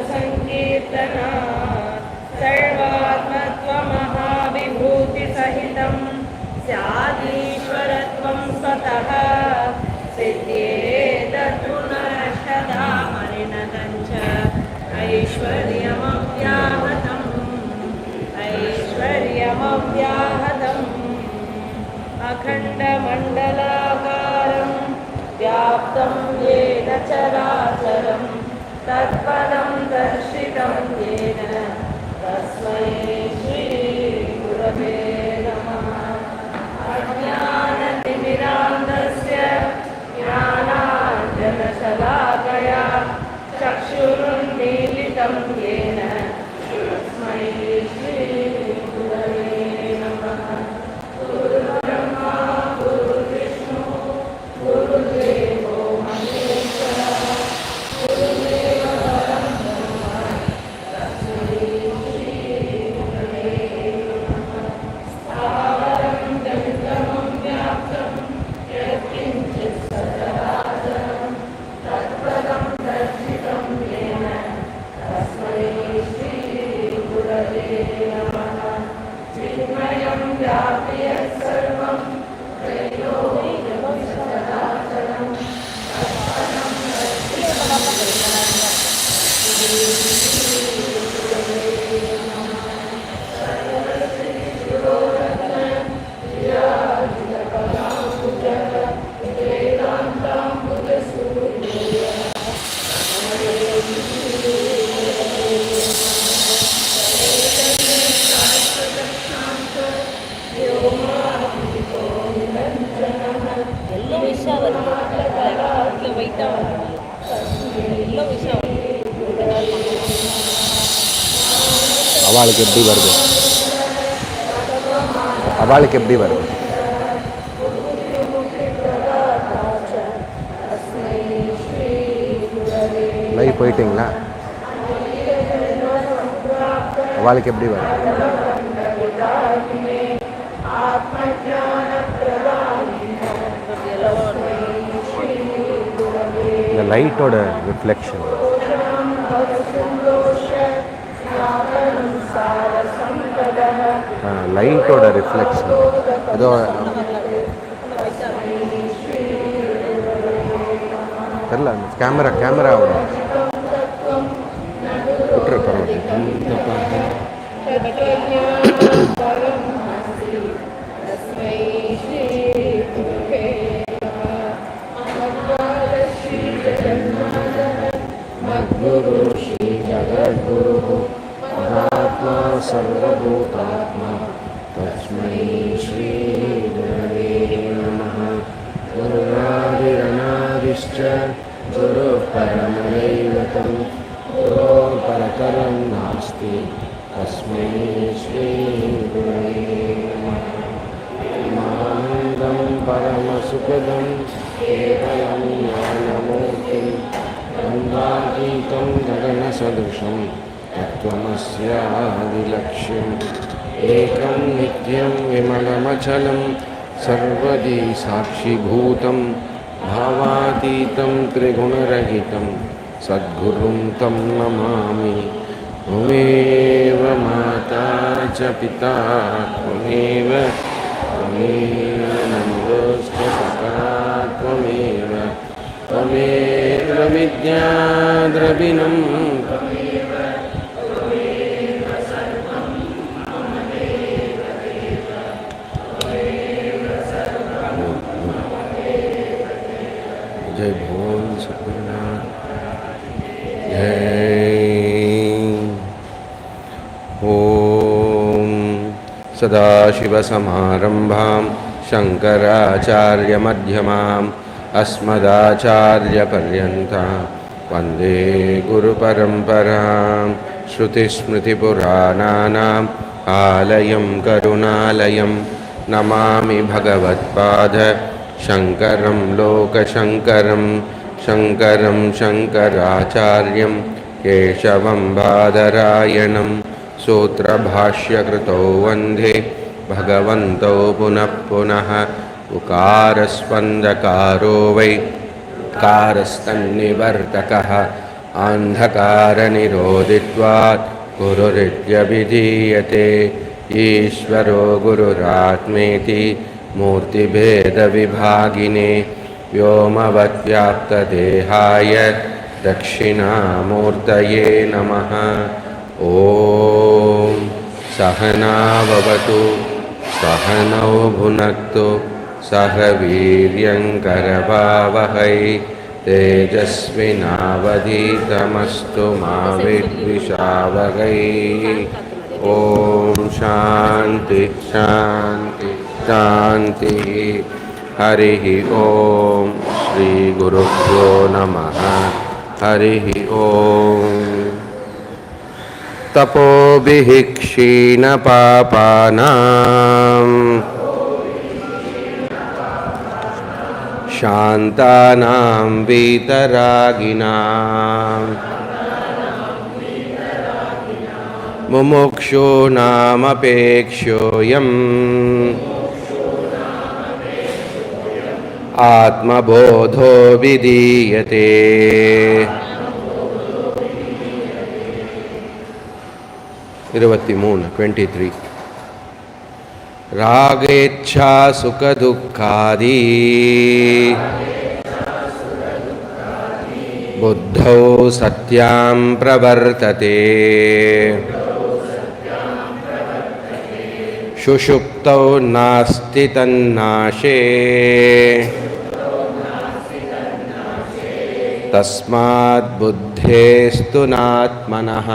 संकीर्तना सर्वात्मत्वमहाविभूतिसहितं स्यादीश्वरत्वं स्वतः सिद्ध्येतत्पुनरष्टधा परिणतं च ऐश्वर्यमव्याहतम् अखण्डमण्डलाकारं व्याप्तं येन चराचरं तत्पदं दर्शितं येन तस्मै श्रीगुरवे नमः। अज्ञानतिमिरान्धस्य ज्ञानाञ्जनशलाकया चक्षुरुन्मीलितं येन तस्मै श्रीगुरवे नमः। गुरुर्ब्रह्मा गुरुर्विष्णु गुरुर्देवो महेश्वरः गुरुर्देव परं ब्रह्म तस्मै श्रीगुरवे नमः। स्थावरं जङ्गमं व्याप्तं यत्किञ्चित् सचराचरं तत्पदं दर्शितं येन तस्मै श्रीगुरवे नमः। चिन्मयं व्यापि यत्सर्वं त्रैलोक्यं सचराचरं तत्पदं दर्शितं येन எல்லோ விஷா வருது வீட்டில் வெயிட்டாக வருது எல்லோ விஷா வருது அவளுக்கு எப்படி வருது அவளுக்கு எப்படி வருது லைவ் போயிட்டீங்களா அவளுக்கு எப்படி வருது இந்த லைட்டோட ரிஃப்ளெக்ஷன் லைட்டோட ரிஃப்ளெக்ஷன் ஏதோ தெரில கேமராவோட விட்டுரு பரவாயில்ல मद्गुरु श्री जगद्गुरु महात्मा सर्वभूतात्मा तस्मै श्री गुरवे नमः। गुरुरादिरनादिश्च गुरुः परमदैवतं गुरोः परतरं नास्ति तस्मै श्री गुरवे नमः। मानन्दं परमसुखदं केवलं ज्ञानमूर्तिं गङ्गातीतं गगनसदृशं तत्त्वमस्यादिलक्ष्यम् एकं नित्यं विमलमचलं सर्वदी साक्षिभूतं भावातीतं त्रिगुणरहितं सद्गुरुं तं नमामि। त्वमेव माता च पिता त्वमेव नमोऽस्तु सखा त्वमेव विद्या द्रविणं जय भोल सद्गुरुनाथ जय। ओम सदाशिवसमारंभां शंकराचार्यमध्यमाम् अस्मदाचार्यपर्यन्तां वन्दे गुरुपरम्परां। श्रुतिस्मृतिपुराणानाम् आलयं करुणालयं नमामि भगवत्पाद शङ्करं लोकशङ्करं शङ्करं शङ्कराचार्यं केशवं बादरायणं सूत्रभाष्यकृतौ वन्दे भगवन्तौ पुनः पुनः। उकारस्पन्दकारो वै कारस्तन्निवर्तकः अन्धकारनिरोधित्वात् गुरुरित्यभिधीयते ईश्वरो गुरुरात्मेति मूर्तिभेदविभागिने व्योमवद्व्याप्तदेहाय दक्षिणामूर्तये नमः। ॐ सहनाववतु सहनौ भुनक्तु सह वीर्यङ्करवावहै तेजस्विनावधीतमस्तु मा विद्विषावहै। ॐ शान्ति शान्ति शान्तिः। हरिः ॐ श्रीगुरुभ्यो नमः। हरिः ॐ तपोभिः क्षीणपापानां शान्तानां वीतरागिणां मुमुक्षूणामपेक्ष्योऽयम् आत्मबोधो विधीयते। 23 रागेच्छा सुखदुःखादि बुद्धौ सत्यां प्रवर्तते सुषुप्तौ नास्ति तन्नाशे तस्माद् बुद्धेस्तु नात्मनः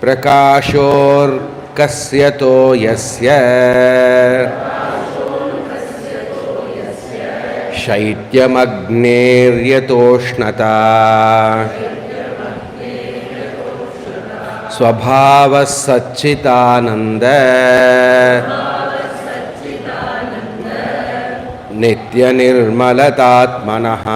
प्रकाशोर्कस्यतो यस्य शैत्यमग्नेर्यतोष्णता स्वभावः सच्चिदानन्द नित्यनिर्मलतात्मनः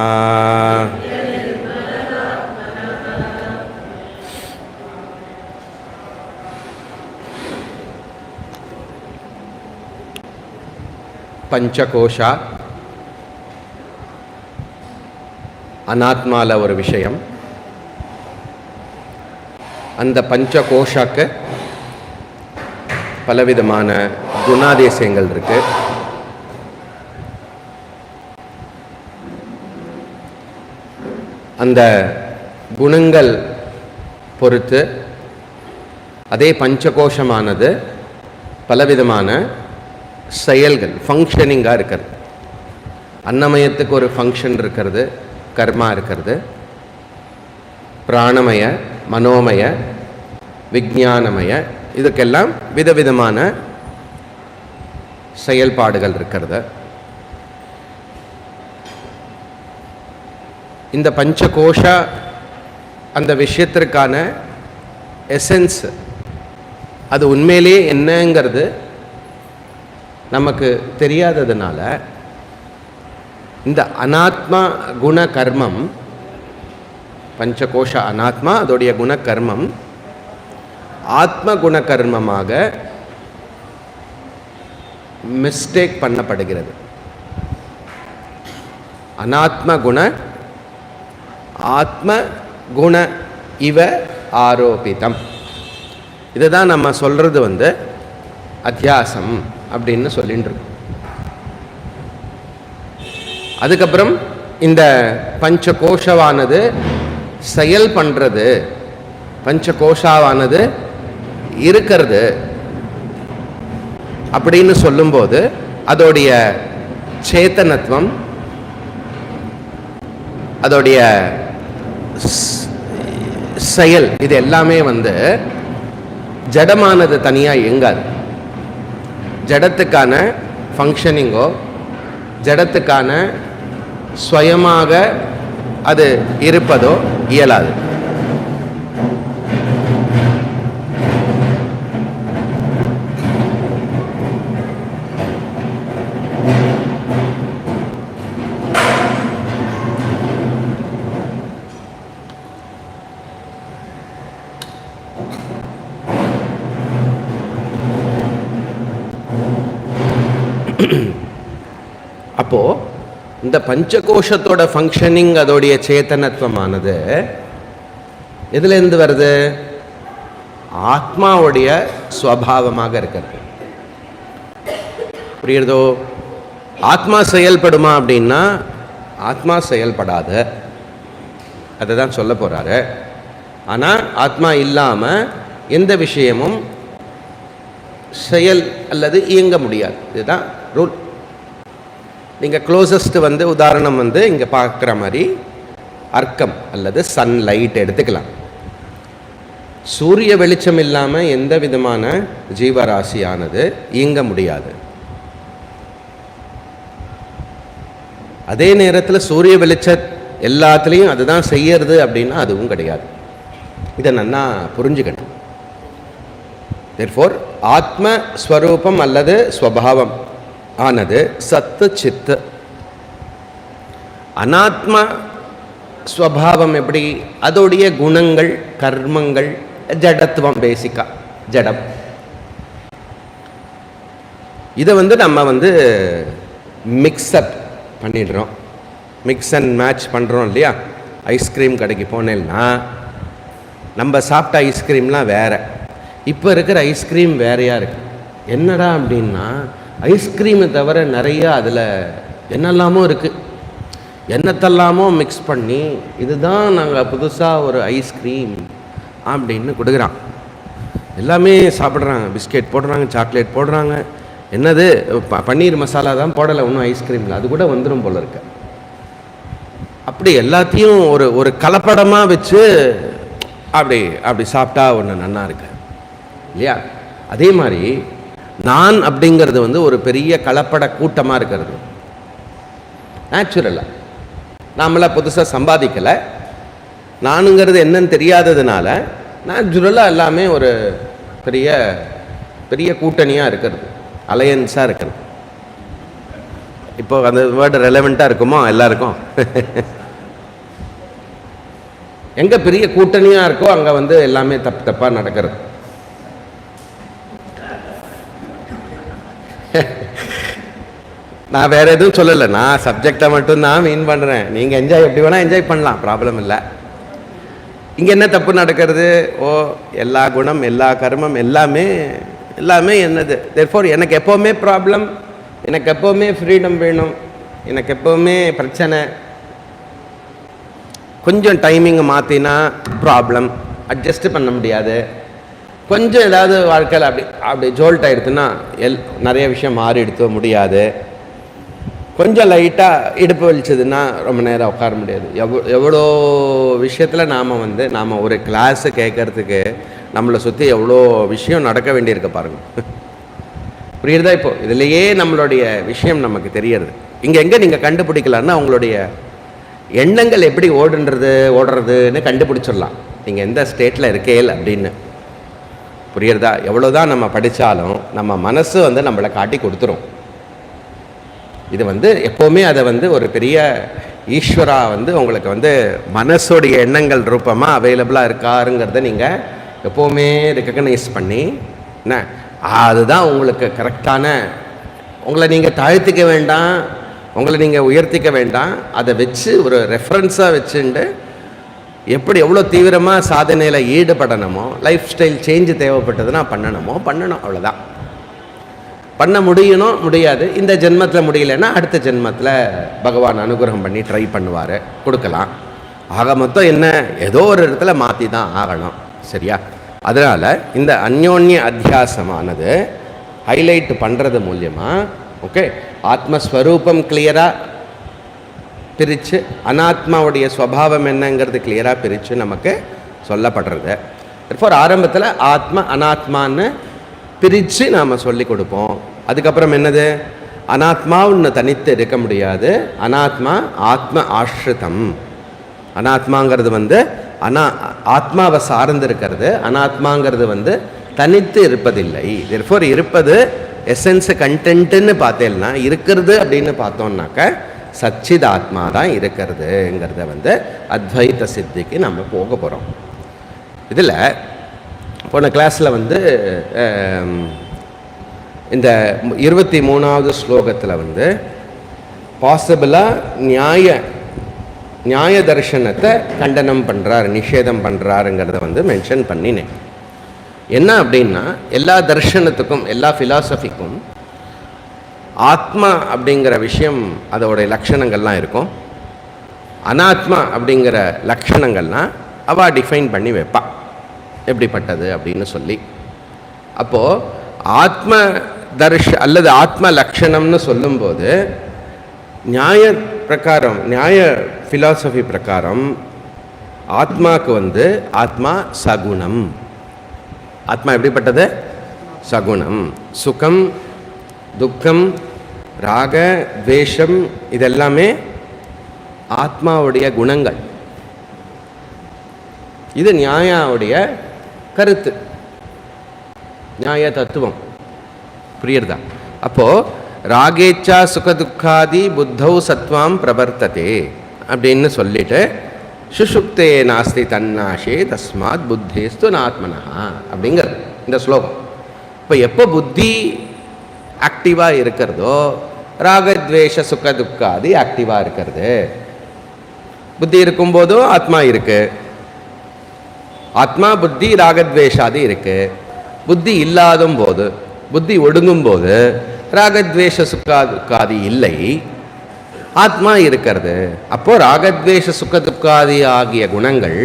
பஞ்சகோஷ அனாத்மால ஒரு விஷயம். அந்த பஞ்சகோஷாக்கு பலவிதமான குணாதிசயங்கள் இருக்கு. அந்த குணங்கள் பொறுத்து அதே பஞ்சகோஷமானது பலவிதமான செயல்கள் ஃபங்க்ஷனிங்காக இருக்கிறது. அன்னமயத்துக்கு ஒரு ஃபங்க்ஷன் இருக்கிறது, கர்மா இருக்கிறது. பிராணமய, மனோமய, விஞ்ஞானமய, இதுக்கெல்லாம் விதவிதமான செயல்பாடுகள் இருக்கிறது. இந்த பஞ்சகோஷ அந்த விஷயத்திற்கான எசன்ஸ் அது உண்மையிலேயே என்னங்கிறது நமக்கு தெரியாததுனால இந்த அனாத்மா குண கர்மம், பஞ்சகோஷ அனாத்மா அதோடைய குண கர்மம் ஆத்ம குண கர்மமாக மிஸ்டேக் பண்ணப்படுகிறது. அனாத்ம குண ஆத்ம குண இவ ஆரோபிதம். இதை தான் நம்ம சொல்கிறது அத்தியாசம் அப்படின்னு சொல்லிட்டு இருக்கோம். அதுக்கப்புறம் இந்த பஞ்சகோஷவானது செயல் பண்ணுறது, பஞ்சகோஷாவானது இருக்கிறது அப்படின்னு சொல்லும்போது அதோடைய சேத்தனத்துவம், அதோடைய செயல், இது எல்லாமே ஜடமானது தனியாக இயங்காது. ஜடத்துக்கான ஃபங்க்ஷனிங்கோ, ஜடத்துக்கான சுயமாக அது இருப்பதோ இயலாது. அப்போது இந்த பஞ்சகோஷத்தோட ஃபங்க்ஷனிங், அதோடைய சேத்தனத்துவமானது எதுலேருந்து வருது? ஆத்மாவுடைய ஸ்வபாவமாக இருக்கிறது. புரியுறதோ? ஆத்மா செயல்படுமா அப்படின்னா ஆத்மா செயல்படாது, அதை தான் சொல்ல போகிறாரு. ஆனால் ஆத்மா இல்லாமல் எந்த விஷயமும் செயல் அல்லது இயங்க முடியாது. இதுதான் ரூல். நீங்கள் க்ளோசஸ்ட் உதாரணம் இங்கே பார்க்குற மாதிரி அர்க்கம் அல்லது சன்லைட் எடுத்துக்கலாம். சூரிய வெளிச்சம் இல்லாமல் எந்த விதமான ஜீவராசியானது இயங்க முடியாது. அதே நேரத்தில் சூரிய வெளிச்ச எல்லாத்துலேயும் அதுதான் செய்யறது அப்படின்னா அதுவும் கிடையாது. இதை நல்லா புரிஞ்சுக்கணும். தேர்ஃபோர் ஆத்மஸ்வரூபம் அல்லது ஸ்வபாவம் ஆனது சத்து சித்து. அனாத்ம ஸ்வபாவம் எப்படி? அதோடைய குணங்கள், கர்மங்கள், ஜடத்துவம், பேசிக்கா ஜடம். இதை நம்ம மிக்ஸ்அப் பண்ணிடுறோம். மிக்ஸ் அண்ட் மேட்ச் பண்ணுறோம் இல்லையா? ஐஸ்கிரீம் கடைக்கு போனேன்னா நம்ம சாப்பிட்ட ஐஸ்கிரீம்லாம் வேறு, இப்போ இருக்கிற ஐஸ்கிரீம் வேறையாக இருக்குது. என்னடா அப்படின்னா ஐஸ்கிரீமை தவிர நிறையா அதில் என்னெல்லாமோ இருக்குது, என்னத்தெல்லாமோ மிக்ஸ் பண்ணி இதுதான் நாங்கள் புதுசாக ஒரு ஐஸ்கிரீம் அப்படின்னு கொடுக்குறான். எல்லாமே சாப்பிட்றாங்க. பிஸ்கெட் போடுறாங்க, சாக்லேட் போடுறாங்க. என்னது பன்னீர் மசாலா தான் போடலை ஒன்றும் ஐஸ்கிரீமில், அது கூட வந்துடும் போல இருக்கு. அப்படி எல்லாத்தையும் ஒரு கலப்படமாக வச்சு அப்படி சாப்பிட்டா ஒன்று நன்னா இருக்கு இல்லையா? அதே மாதிரி நான் அப்படிங்கிறது ஒரு பெரிய கலப்பட கூட்டமாக இருக்கிறது. நேச்சுரலாக நாமளாக புதுசாக சம்பாதிக்கலை. நானுங்கிறது என்னன்னு தெரியாததுனால நேச்சுரலாக எல்லாமே ஒரு பெரிய பெரிய கூட்டணியாக இருக்கிறது, அலையன்ஸாக இருக்கிறது. இப்போ அந்த வேர்டு ரெலவெண்ட்டாக இருக்குமோ எல்லாருக்கும்? எங்கே பெரிய கூட்டணியாக இருக்கோ அங்கே எல்லாமே தப்பாக நடக்கிறது. நான் வேறு எதுவும் சொல்லலை, நான் சப்ஜெக்டை மட்டும் தான் மீன் பண்ணுறேன். நீங்கள் என்ஜாய் எப்படி வேணால் என்ஜாய் பண்ணலாம், ப்ராப்ளம் இல்லை. இங்கே என்ன தப்பு நடக்கிறது? எல்லா குணம், எல்லா கர்மம், எல்லாமே என்னது? தேர்ஃபோர் எனக்கு எப்போவுமே ப்ராப்ளம், எனக்கு எப்போவுமே ஃப்ரீடம் வேணும், எனக்கு எப்போவுமே பிரச்சனை. கொஞ்சம் டைமிங்கை மாற்றினா ப்ராப்ளம், அட்ஜஸ்ட் பண்ண முடியாது. கொஞ்சம் ஏதாவது வாழ்க்கையில் அப்படி ஜோல்ட் ஆகிடுதுன்னா நிறைய விஷயம் மாறி எடுத்து முடியாது. கொஞ்சம் லைட்டாக இடுப்பு வலிச்சதுன்னா ரொம்ப நேரம் உட்கார முடியாது. எவ்வளோ விஷயத்தில் நாம் ஒரு கிளாஸு கேட்கறதுக்கு நம்மளை சுற்றி எவ்வளோ விஷயம் நடக்க வேண்டியிருக்க பாருங்கள். புரியுறதா? இப்போது இதுலேயே நம்மளுடைய விஷயம் நமக்கு தெரியறது. இங்கே எங்கே நீங்கள் கண்டுபிடிக்கலான்னா அவங்களுடைய எண்ணங்கள் எப்படி ஓடுறதுன்னு கண்டுபிடிச்சிடலாம். நீங்கள் எந்த ஸ்டேட்டில் இருக்கேல் அப்படின்னு. புரியுறதா? எவ்வளோதான் நம்ம படித்தாலும் நம்ம மனசு நம்மளை காட்டி கொடுத்துரும். இது எப்போவுமே அதை ஒரு பெரிய ஈஸ்வரா உங்களுக்கு மனசோடைய எண்ணங்கள் ரூபமாக அவைலபிளாக இருக்காருங்கிறத நீங்கள் எப்போவுமே ரெக்கக்னைஸ் பண்ணி என்ன அதுதான் உங்களுக்கு கரெக்டான. உங்களை நீங்கள் தாழ்த்திக்க வேண்டாம், உங்களை நீங்கள் உயர்த்திக்க வேண்டாம். அதை வச்சு ஒரு ரெஃபரன்ஸாக வச்சுட்டு எவ்வளோ தீவிரமாக சாதனையில் ஈடுபடணுமோ, லைஃப் ஸ்டைல் சேஞ்சு தேவைப்பட்டதுன்னா பண்ணணும். அவ்வளோதான். பண்ண முடியாது. இந்த ஜென்மத்தில் முடியலைன்னா அடுத்த ஜென்மத்தில் பகவான் அனுகிரகம் பண்ணி ட்ரை பண்ணுவார், கொடுக்கலாம். ஆக மொத்தம் என்ன, ஏதோ ஒரு இடத்துல மாற்றி தான் ஆகணும். சரியா? அதனால் இந்த அந்யோன்ய அத்தியாசமானது ஹைலைட் பண்ணுறது மூலியமாக ஓகே ஆத்மஸ்வரூபம் கிளியராக பிரித்து, அனாத்மாவுடைய ஸ்வபாவம் என்னங்கிறது கிளியராக பிரித்து நமக்கு சொல்லப்படுறது. இப்போ ஆரம்பத்தில் ஆத்மா அனாத்மான்னு பிரித்து நாம் சொல்லி கொடுப்போம். அதுக்கப்புறம் என்னது? அனாத்மாவுன்னு தனித்து இருக்க முடியாது. அனாத்மா ஆத்ம ஆஷ்ரிதம். அனாத்மாங்கிறது ஆத்மாவை சார்ந்து இருக்கிறது. அனாத்மாங்கிறது தனித்து இருப்பதில்லை. தேர்ஃபோர் இருப்பது எசன்ஸ் கண்டென்ட்டுன்னு பார்த்தேன்னா இருக்கிறது அப்படின்னு பார்த்தோம்னாக்க சச்சித் ஆத்மா தான் இருக்கிறதுங்கிறத அத்வைத சித்திக்கு நம்ம போக போகிறோம். இதில் போன கிளாஸில் இந்த 23வது ஸ்லோகத்தில் பாசிபிளாக நியாய தர்ஷனத்தை கண்டனம் பண்ணுறார், நிஷேதம் பண்ணுறாருங்கிறத வந்து மென்ஷன் பண்ணினேன். என்ன அப்படின்னா, எல்லா தர்ஷனத்துக்கும் எல்லா ஃபிலாசபிக்கும் ஆத்மா அப்படிங்கிற விஷயம் அதோடைய லக்ஷணங்கள்லாம் இருக்கும். அனாத்மா அப்படிங்கிற லக்ஷணங்கள்லாம் அவள் டிஃபைன் பண்ணி வைப்பா எப்படிப்பட்டது அப்படின்னு சொல்லி. அப்போது ஆத்ம அல்லது ஆத்ம லக்ஷணம்னு சொல்லும்போது நியாய பிரகாரம், நியாய ஃபிலாசபி பிரகாரம் ஆத்மாவுக்கு வந்து ஆத்மா சகுணம். ஆத்மா எப்படிப்பட்டது? சகுணம். சுகம், துக்கம், ராக, துவேஷம் இதெல்லாமே ஆத்மாவுடைய குணங்கள். இது நியாயாவுடைய கருத்து, நியாய தத்துவம். புரியுறதா? அப்போது ராகேச்சா சுகதுக்காதி புத்தௌ சத்வாம் பிரவர்த்ததே அப்படின்னு சொல்லிட்டு சுஷுப்தே நாஸ்தி தன்னாஷே தஸ்மாத் புத்தேஸ்து நாத்மனா அப்படிங்கிறது இந்த ஸ்லோகம். இப்போ எப்போ புத்தி ஆக்டிவாக இருக்கிறதோ ராகத்வேஷ சுகதுக்காதி ஆக்டிவாக இருக்கிறது. புத்தி இருக்கும்போதும் ஆத்மா இருக்கு, ஆத்மா புத்தி ராகத்வேஷாதி இருக்கு. புத்தி இல்லாத போது, புத்தி ஒடுங்கும் போது ராகத்வேஷ சுகாதுக்காதி இல்லை, ஆத்மா இருக்கிறது. அப்போ ராகத்வேஷ சுகதுக்காதி ஆகிய குணங்கள்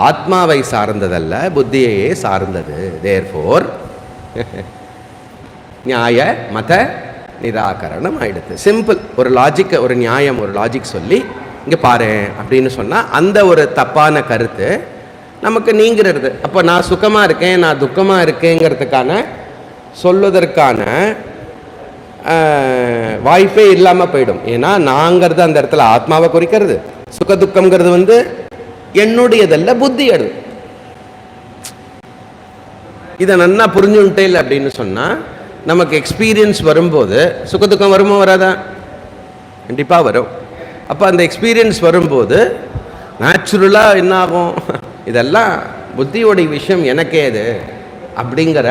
ஆத்மாவை சார்ந்ததல்ல, புத்தியையே சார்ந்தது. தேர்ஃபோர் நியாய மத நிராகரணம் ஆயிடுது. சிம்பிள். ஒரு லாஜிக்கை, ஒரு நியாயம், ஒரு லாஜிக் சொல்லி இங்கே பாரு அப்படின்னு சொன்னால் அந்த ஒரு தப்பான கருத்து நமக்கு நீங்கிறது. அப்போ நான் சுகமாக இருக்கேன், நான் துக்கமாக இருக்கேங்கிறதுக்கான சொல்வதற்கான வாய்ப்பே இல்லாமல் போயிடும். ஏன்னா நாங்கிறது அந்த இடத்துல ஆத்மாவை குறிக்கிறது, சுக துக்கம்ங்கிறது வந்து என்னுடையதல்ல, புத்தியது. இதை நன்னா புரிஞ்சுட்டே இல்லை அப்படின்னு சொன்னால் நமக்கு எக்ஸ்பீரியன்ஸ் வரும்போது சுகதுக்கம் வருமோ வராதா? கண்டிப்பாக வரும். அப்போ அந்த எக்ஸ்பீரியன்ஸ் வரும்போது நேச்சுரலாக என்ன ஆகும்? இதெல்லாம் புத்தியோடைய விஷயம், எனக்கே இது அப்படிங்கிற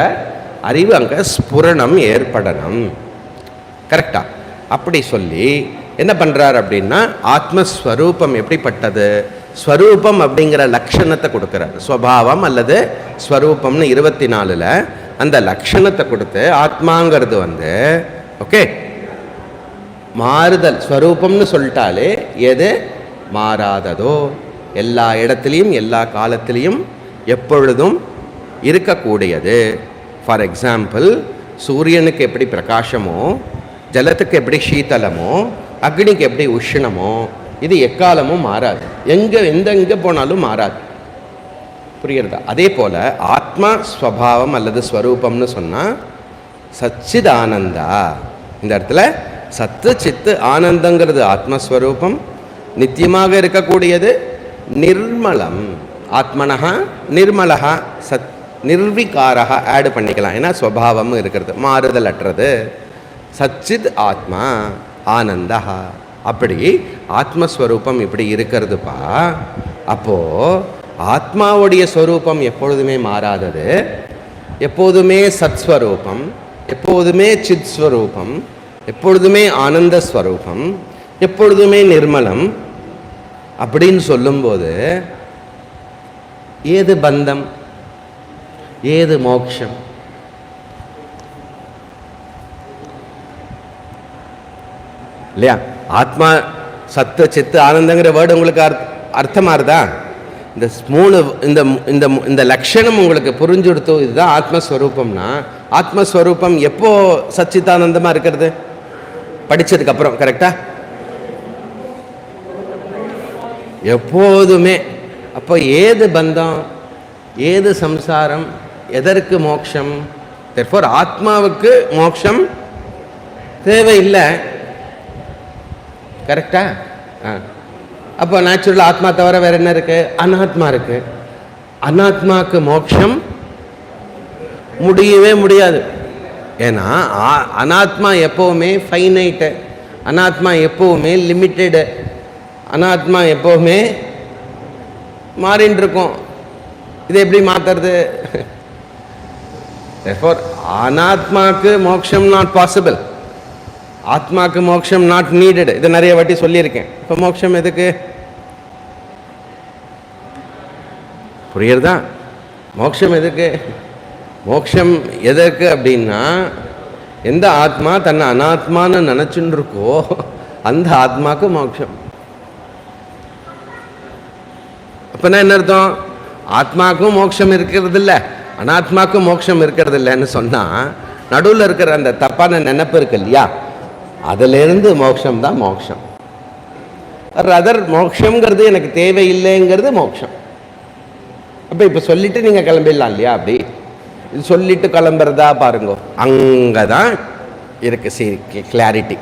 அறிவு அங்கே ஸ்புரணம் ஏற்படணும். கரெக்டா? அப்படி சொல்லி என்ன பண்ணுறார் அப்படின்னா, ஆத்மஸ்வரூபம் எப்படிப்பட்டது, ஸ்வரூபம் அப்படிங்கிற லக்ஷணத்தை கொடுக்குறார். ஸ்வபாவம் அல்லது ஸ்வரூபம்னு 24ல் அந்த லக்ஷணத்தை கொடுத்து ஆத்மாங்கிறது வந்து ஓகே மாறுதல். ஸ்வரூபம்னு சொல்லிட்டாலே எது மாறாததோ, எல்லா இடத்துலையும் எல்லா காலத்திலையும் எப்பொழுதும் இருக்கக்கூடியது. ஃபார் எக்ஸாம்பிள், சூரியனுக்கு எப்படி பிரகாசமோ, ஜலத்துக்கு எப்படி சீத்தலமோ, அக்னிக்கு எப்படி உஷ்ணமோ, இது எக்காலமும் மாறாது. எங்கே போனாலும் மாறாது. புரியுறதா? அதே போல் ஆத்மா ஸ்வபாவம் அல்லது ஸ்வரூபம்னு சொன்னால் சச்சித் ஆனந்தா. இந்த இடத்துல சத்து சித்து ஆனந்தங்கிறது ஆத்மஸ்வரூபம், நித்தியமாக இருக்கக்கூடியது. நிர்மலம், ஆத்மனஹா நிர்மலஹா சத் நிர்விகாரா ஆட் பண்ணிக்கலாம். ஏன்னா ஸ்வபாவம் இருக்கிறது, மாறுதல் அற்றது. சச்சித் ஆத்மா ஆனந்தா. அப்படி ஆத்மஸ்வரூபம் இப்படி இருக்கிறதுப்பா. அப்போது ஆத்மாவுடைய ஸ்வரூபம் எப்பொழுதுமே மாறாதது, எப்போதுமே சத்ஸ்வரூபம், எப்போதுமே சித் ஸ்வரூபம், எப்பொழுதுமே ஆனந்த ஸ்வரூபம், எப்பொழுதுமே நிர்மலம் அப்படின்னு சொல்லும்போது ஏது பந்தம், ஏது மோட்சம்? இல்லையா? ஆத்மா சத்து சித்து ஆனந்தங்கிற வேர்டு உங்களுக்கு அர்த்தமா இருந்தா, இந்த மூணு இந்த இந்த இந்த லட்சணம் உங்களுக்கு புரிஞ்சுடுத்தோ, இதுதான் ஆத்மஸ்வரூபம்னா. ஆத்மஸ்வரூபம் எப்போ சச்சித்தானந்தமாக இருக்கிறது? படித்ததுக்கப்புறம். கரெக்டா? எப்போதுமே. அப்போ ஏது பந்தம், ஏது சம்சாரம், எதற்கு மோட்சம்? தெர்ஃபோர் ஆத்மாவுக்கு மோட்சம் தேவையில்லை. கரெக்டா? அப்போ நேச்சுரல் ஆத்மா தவிர வேற என்ன இருக்கு? அனாத்மா இருக்கு. அனாத்மாவுக்கு மோட்சம் முடியவே முடியாது. ஏன்னா அனாத்மா எப்போவுமே ஃபைனைட்டு, அனாத்மா எப்போவுமே லிமிட்டெடு, அனாத்மா எப்போவுமே மாறின்னு இருக்கும். இது எப்படி மாற்றுறது? அனாத்மாவுக்கு மோட்சம் நாட் பாசிபிள். ஆத்மாக்கு மோட்சம் நாட் நீடட், இது நிறைய வாட்டி சொல்லியிருக்கேன். இப்போ மோட்சம் எதுக்கு? புரியுறதா? மோட்சம் எதுக்கு? மோட்சம் எதற்கு அப்படின்னா, எந்த ஆத்மா தன்னை அனாத்மான்னு நினச்சுன்னு இருக்கோ அந்த ஆத்மாக்கு மோட்சம். அப்போனா என்ன அர்த்தம்? ஆத்மாக்கும் மோட்சம் இருக்கிறது இல்லை, அனாத்மாக்கும் மோட்சம் இருக்கிறது இல்லைன்னு சொன்னால் நடுவில் இருக்கிற அந்த தப்பான நினைப்பு இருக்கு இல்லையா, அதிலிருந்து மோட்சம் தான் மோட்சம். அதர் மோட்சங்கிறது எனக்கு தேவையில்லைங்கிறது மோட்சம். அப்போ இப்போ சொல்லிட்டு நீங்கள் கிளம்பிடலாம் இல்லையா? அப்படி இது சொல்லிட்டு கிளம்புறதா பாருங்க, அங்கே தான் இருக்கு சரி கிளாரிட்டி.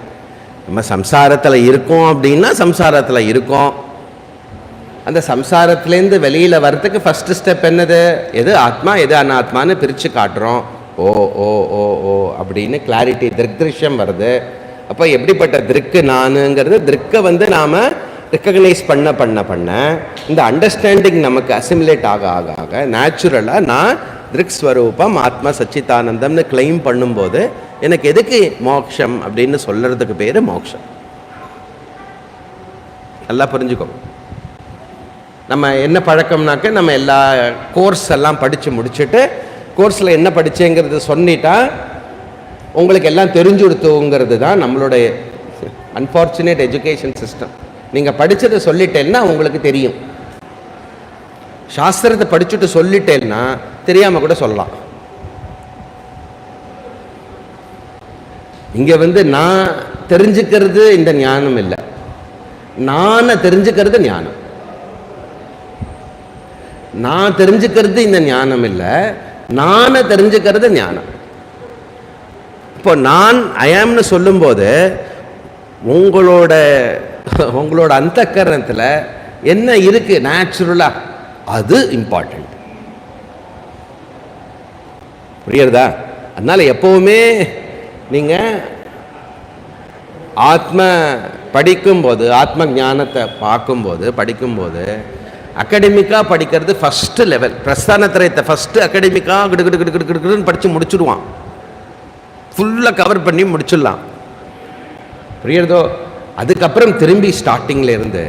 நம்ம சம்சாரத்தில் இருக்கோம் அப்படின்னா சம்சாரத்தில் இருக்கோம். அந்த சம்சாரத்துலேருந்து வெளியில் வர்றதுக்கு ஃபஸ்ட்டு ஸ்டெப் என்னது? எது ஆத்மா எது அனாத்மான்னு பிரித்து காட்டுறோம். ஓ ஓ ஓ ஓ அப்படின்னு கிளாரிட்டி, திருஷ்யம் வருது. அப்போ எப்படிப்பட்ட திருக்கு நானுங்கிறது, திருக்கை நாம் ரெக்கக்னைஸ் பண்ண பண்ண பண்ண இந்த அண்டர்ஸ்டாண்டிங் நமக்கு அசிமுலேட் ஆக ஆக ஆக நேச்சுரலாக நான் திருக் ஸ்வரூபம் ஆத்மா சச்சிதானந்தம்னு கிளைம் பண்ணும்போது எனக்கு எதுக்கு மோட்சம் அப்படின்னு சொல்கிறதுக்கு பேர் மோட்சம். நல்லா புரிஞ்சுக்கோ. நம்ம என்ன பழக்கம்னாக்க, நம்ம எல்லா கோர்ஸ் எல்லாம் படித்து முடிச்சுட்டு கோர்ஸில் என்ன படித்தேங்கிறது சொன்னிட்டா உங்களுக்கு எல்லாம் தெரிஞ்சுடுத்துங்கிறது தான் நம்மளுடைய அன்ஃபார்ச்சுனேட் எஜுகேஷன் சிஸ்டம். நீங்கள் படித்ததை சொல்லிட்டேன்னா உங்களுக்கு தெரியும். சாஸ்திரத்தை படிச்சுட்டு சொல்லிட்டேன்னா தெரியாமல் கூட சொல்லலாம். இங்கே நான் தெரிஞ்சுக்கிறது இந்த ஞானம் இல்லை, நானை தெரிஞ்சுக்கிறது ஞானம். நான் தெரிஞ்சுக்கிறது இந்த ஞானம் இல்லை, நானை தெரிஞ்சுக்கிறது ஞானம். இப்போ நான் ஐஆம்னு சொல்லும்போது உங்களோட அந்த கரணத்தில் என்ன இருக்கு நேச்சுரலா, அது இம்பார்ட்டன்ட். புரியுறதா? அதனால எப்பவுமே நீங்க ஆத்ம படிக்கும்போது, ஆத்ம ஞானத்தை பார்க்கும்போது படிக்கும்போது அகடமிக்காக படிக்கிறது ஃபஸ்ட்டு லெவல். பிரஸ்தானத்திரயத்தை ஃபஸ்ட்டு அகடமிக்காக கிடுன்னு படித்து முடிச்சுடுவான், ஃபுல்லாக கவர் பண்ணி முடிச்சிடலாம். புரியுறதோ? அதுக்கப்புறம் திரும்பி ஸ்டார்டிங்கில் இருந்து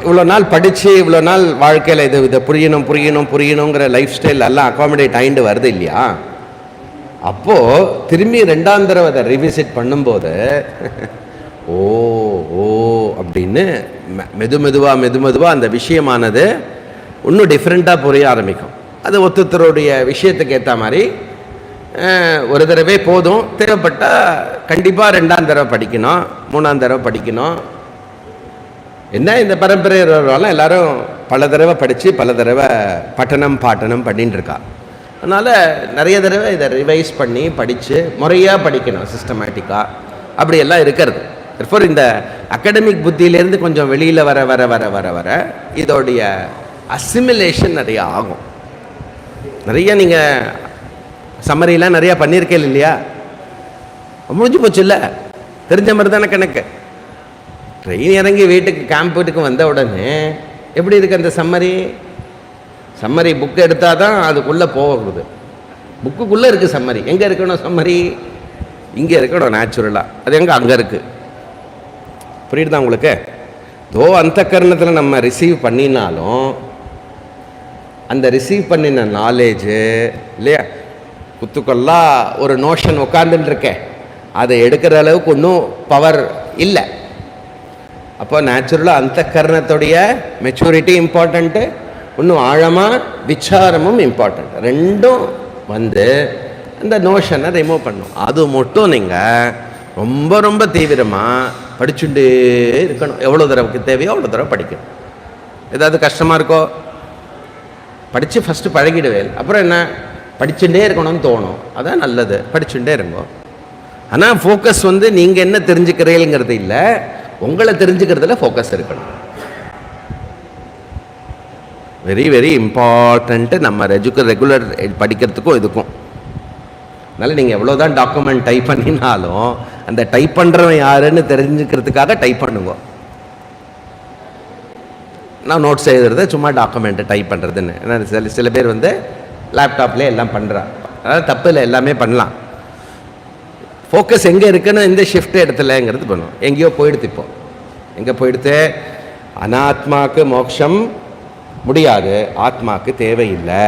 இவ்வளோ நாள் படித்து இவ்வளோ நாள் வாழ்க்கையில் இதை புரியணுங்கிற லைஃப் ஸ்டைல் எல்லாம் அகாமடேட் ஆகிட்டு வருது இல்லையா? அப்போது திரும்பி ரெண்டாம் தடவை அதை ரிவிசிட் பண்ணும்போது ஓ ஓ அப்படின்னு மெதுவாக அந்த விஷயமானது இன்னும் டிஃப்ரெண்ட்டாக புரிய ஆரம்பிக்கும். அது ஒருத்தருடைய விஷயத்துக்கு ஏற்ற மாதிரி ஒரு தடவை போதும், தேவைப்பட்டால் கண்டிப்பாக ரெண்டாம் தடவை படிக்கணும், மூணாம் தடவை படிக்கணும். என்ன இந்த பரம்பரைலாம் எல்லாரும் பல தடவை படித்து பல தடவை பாட்டனம் பண்ணிட்டு இருக்கா. அதனால் நிறைய தடவை இதை ரிவைஸ் பண்ணி படித்து முறையாக படிக்கணும், சிஸ்டமேட்டிக்காக அப்படியெல்லாம் இருக்கிறது. தர்ஃபோர் இந்த அகடமிக் புத்தியிலேருந்து கொஞ்சம் வெளியில் வர வர வர வர வர இதோடைய அசிமிலேஷன் நிறைய ஆகும். நிறைய நீங்கள் சம்மரிலாம் நிறையா பண்ணியிருக்கேன் இல்லையா? முடிஞ்சு போச்சு இல்லை, தெரிஞ்ச மாதிரி தானே கணக்கு. ட்ரெயின் இறங்கி வீட்டுக்கு வந்த உடனே எப்படி இருக்குது அந்த சம்மரி புக்கு எடுத்தால் தான் அதுக்குள்ளே போகுது. புக்குக்குள்ளே இருக்குது சம்மரி. எங்கே இருக்கணும் சம்மரி? இங்கே இருக்கணும் நேச்சுரலாக. அது எங்கே? அங்கே இருக்குது. புரியுதுதான் உங்களுக்கு? தோ அந்த கரணத்தில் நம்ம ரிசீவ் பண்ணினாலும் அந்த ரிசீவ் பண்ணின நாலேஜு இல்லையா, குத்துக்கொல்லா ஒரு நோஷன் உட்காந்துட்டு இருக்கேன், அதை எடுக்கிற அளவுக்கு ஒன்றும் பவர் இல்லை. அப்போ நேச்சுரலாக அந்த கரணத்துடைய மெச்சூரிட்டி இம்பார்ட்டண்ட்டு, இன்னும் ஆழமாக விசாரமும் இம்பார்ட்டண்ட். ரெண்டும் அந்த நோஷனை ரிமூவ் பண்ணும். அது மட்டும் நீங்கள் ரொம்ப ரொம்ப தீவிரமாக படிச்சுட்டே இருக்கணும். எவ்வளோ தடவைக்கு தேவையோ அவ்வளோ தடவை படிக்கணும். ஏதாவது கஷ்டமாக இருக்கோ படித்து ஃபஸ்ட்டு பழகிடுவேன், அப்புறம் என்ன படிச்சுட்டே இருக்கணும்னு தோணும், அதான் நல்லது, படிச்சுட்டே இருங்கோ. ஆனால் ஃபோக்கஸ் நீங்கள் என்ன தெரிஞ்சுக்கிறீங்கிறது இல்லை, உங்களை தெரிஞ்சுக்கிறதுல ஃபோக்கஸ் இருக்கணும். வெரி வெரி இம்பார்ட்டண்ட்டு நம்ம ரெகுலர் படிக்கிறதுக்கும் இதுக்கும். அதனால் நீங்கள் எவ்வளோ தான் டாக்குமெண்ட் டைப் பண்ணினாலும் அந்த டைப் பண்ணுறவன் யாருன்னு தெரிஞ்சுக்கிறதுக்காக டைப் பண்ணுங்க. நான் நோட்ஸ் எழுதுறது சும்மா டாக்குமெண்ட்டை டைப் பண்ணுறதுன்னு. ஏன்னா சில பேர் லேப்டாப்லேயே எல்லாம் பண்ணுறான், அதனால் தப்பு இல்லை, எல்லாமே பண்ணலாம். ஃபோக்கஸ் எங்கே இருக்குன்னு இந்த ஷிஃப்ட் இடத்துலங்கிறது பண்ணும். எங்கேயோ போயிடுது. இப்போ எங்கே போயிடுது? அனாத்மாவுக்கு மோட்சம் முடியாது, ஆத்மாவுக்கு தேவையில்லை.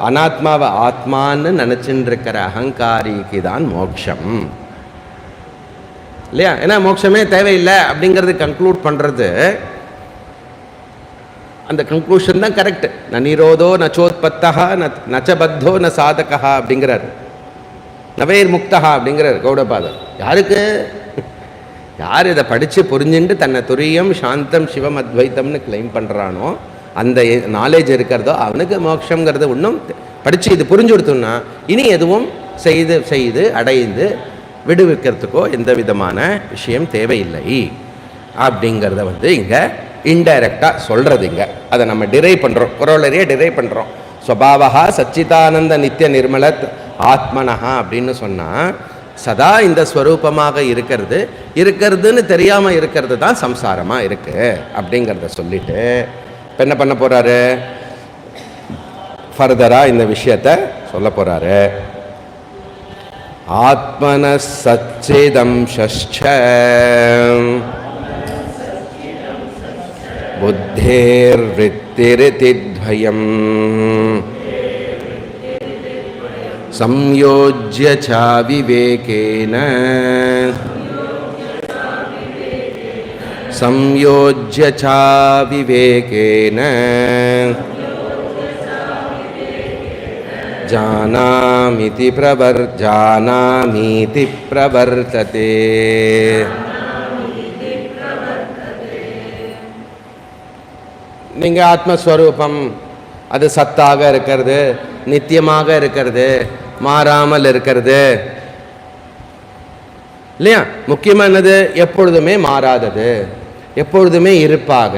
அனாத்மாவை ஆத்மான்னு நினச்சின்னு இருக்கிற அகங்காரிக்கு தான் மோட்சம் இல்லையா? ஏன்னா மோட்சமே தேவையில்லை அப்படிங்கிறது கன்க்ளூட் பண்ணுறது, அந்த கன்க்ளூஷன் தான் கரெக்ட். ந நிரோதோ நச்சோத்பத்தா நச்சபத்தோ ந சாதகா அப்படிங்கிறார். நவேர் முக்தா அப்படிங்கிறார் கௌடபாதர். யாருக்கு? யார் இதை படித்து புரிஞ்சுட்டு தன்னை துரியம் சாந்தம் சிவம் அத்வைத்தம்னு கிளைம் பண்ணுறானோ, அந்த நாலேஜ் இருக்கிறதோ அவனுக்கு மோட்சங்கிறது ஒன்றும் படித்து இது புரிஞ்சு கொடுத்தோம்னா இனி எதுவும் செய்து அடைந்து விடுவிக்கிறதுக்கோ எந்த விதமான விஷயம் தேவையில்லை அப்படிங்கிறத இங்கே இன்டைரக்டாக சொல்கிறது. இங்கே அதை நம்ம டிரைவ் பண்ணுறோம், கொரோலரியாக டிரைவ் பண்ணுறோம். ஸ்வபாவா சச்சிதானந்த நித்திய நிர்மலத் ஆத்மனஹா அப்படின்னு சொன்னால் சதா இந்த ஸ்வரூபமாக இருக்கிறதுன்னு தெரியாமல் இருக்கிறது தான் சம்சாரமாக இருக்குது அப்படிங்கிறத சொல்லிட்டு இப்போ என்ன பண்ண போகிறாரு? ஃபர்தராக இந்த விஷயத்தை சொல்ல போகிறாரு. ஆத்மன சச்சிதம்ச புத்தேர் வித்திரிதித்வயம் संयोज्य चा विवेकेन जानामीति प्रवर्तते. நீங்கள் ஆத்மஸ்வரூபம் அது சத்தாக இருக்கிறது, நித்தியமாக இருக்கிறது, மாறாமல் இருக்கிறது இல்லையா? முக்கியமானது எப்பொழுதுமே மாறாதது, எப்பொழுதுமே இருப்பாக,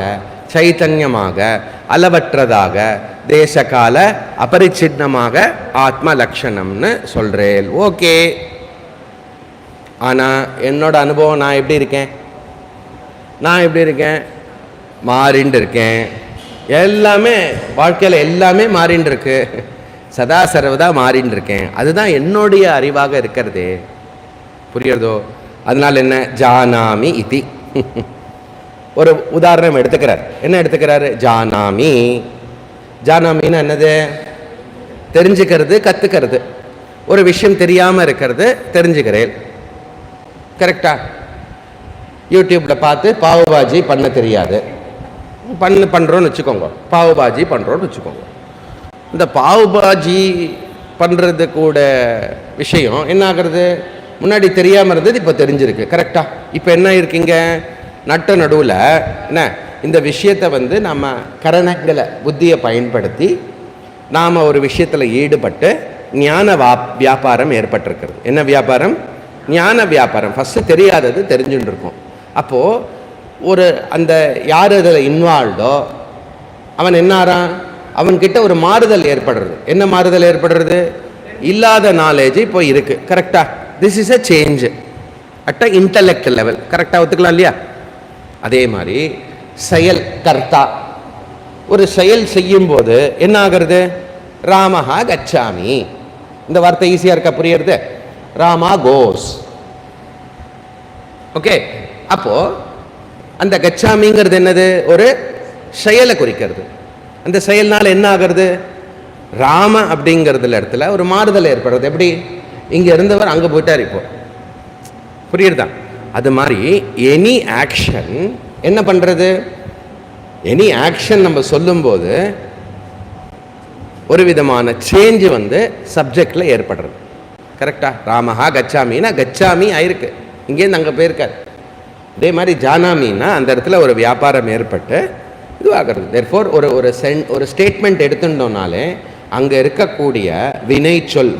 சைத்தன்யமாக, அளவற்றதாக, தேசகால அபரிச்சின்னமாக ஆத்ம லட்சணம்னு சொல்கிறேன். ஓகே, ஆனால் என்னோட அனுபவம் நான் எப்படி இருக்கேன்? மாறிண்டு இருக்கேன். எல்லாமே வாழ்க்கையில் எல்லாமே மாறின்னு இருக்கு, சதா சர்வதா மாறின்னு இருக்கேன். அதுதான் என்னுடைய அறிவாக இருக்கிறது. புரியுறதோ? அதனால் என்ன? ஜானாமி இதி. ஒரு உதாரணம் எடுத்துக்கிறார். என்ன எடுத்துக்கிறாரு? ஜானாமின்னு என்னது? தெரிஞ்சுக்கிறது, கற்றுக்கிறது. ஒரு விஷயம் தெரியாமல் இருக்கிறது தெரிஞ்சுக்கிறேன். கரெக்டா? யூடியூப்பில் பார்த்து பாவுபாஜி பண்ண தெரியாது, பண்ணுறோன்னு வச்சுக்கோங்க. பாவுபாஜி பண்ணுறோன்னு வச்சுக்கோங்க. இந்த பாவுபாஜி பண்ணுறது கூட விஷயம் என்ன ஆகிறது? முன்னாடி தெரியாமல் இருந்தது, இப்போ தெரிஞ்சிருக்கு. கரெக்டாக? இப்போ என்ன இருக்கீங்க? நட்ட நடுவில் என்ன இந்த விஷயத்தை நம்ம கரணங்களை புத்தியை பயன்படுத்தி நாம் ஒரு விஷயத்தில் ஈடுபட்டு ஞான வியாபாரம் ஏற்பட்டிருக்கிறது. என்ன வியாபாரம்? ஞான வியாபாரம். ஃபஸ்ட்டு தெரியாதது தெரிஞ்சுட்டு இருக்கோம். அப்போது ஒரு அந்த யார் அதில் இன்வால்வ்டோ அவன் என்னாரான்? அவன்கிட்ட ஒரு மாறுதல் ஏற்படுறது. என்ன மாறுதல் ஏற்படுறது? இல்லாத நாலேஜ் இப்போ இருக்குது. கரெக்டாக? This is a change at a intellect level. கரெக்டாக ஒத்துக்கலாம் இல்லையா? அதே மாதிரி செயல் கர்த்தா ஒரு செயல் செய்யும்போது என்ன ஆகிறது? ராமஹா கச்சாமி. இந்த வார்த்தை ஈஸியாக இருக்கா? புரியுறது? ராமா கோஸ். ஓகே, அப்போது அந்த கச்சாமிங்கிறது என்னது? ஒரு செயலை குறிக்கிறது. அந்த செயல்னால் என்ன ஆகிறது? ராம அப்படிங்கிறதுல இடத்துல ஒரு மாறுதல் ஏற்படுறது. எப்படி? இங்கே இருந்தவர் அங்கே போயிட்டார். இப்போ புரியுறதா? அது மாதிரி எனி ஆக்ஷன் என்ன பண்ணுறது? எனி ஆக்ஷன் நம்ம சொல்லும்போது ஒரு விதமான சேஞ்சு சப்ஜெக்டில் ஏற்படுறது. கரெக்டாக? ராமஹா கச்சாமின்னா கச்சாமி ஆயிருக்கு, இங்கேருந்து அங்கே போயிருக்கார். அதே மாதிரி ஜானாமின்னா அந்த இடத்துல ஒரு வியாபாரம் ஏற்பட்டு இதுவாகிறது. தேர்ஃபோர் ஒரு ஸ்டேட்மெண்ட் எடுத்துட்டோம்னாலே அங்கே இருக்கக்கூடிய வினை சொல்,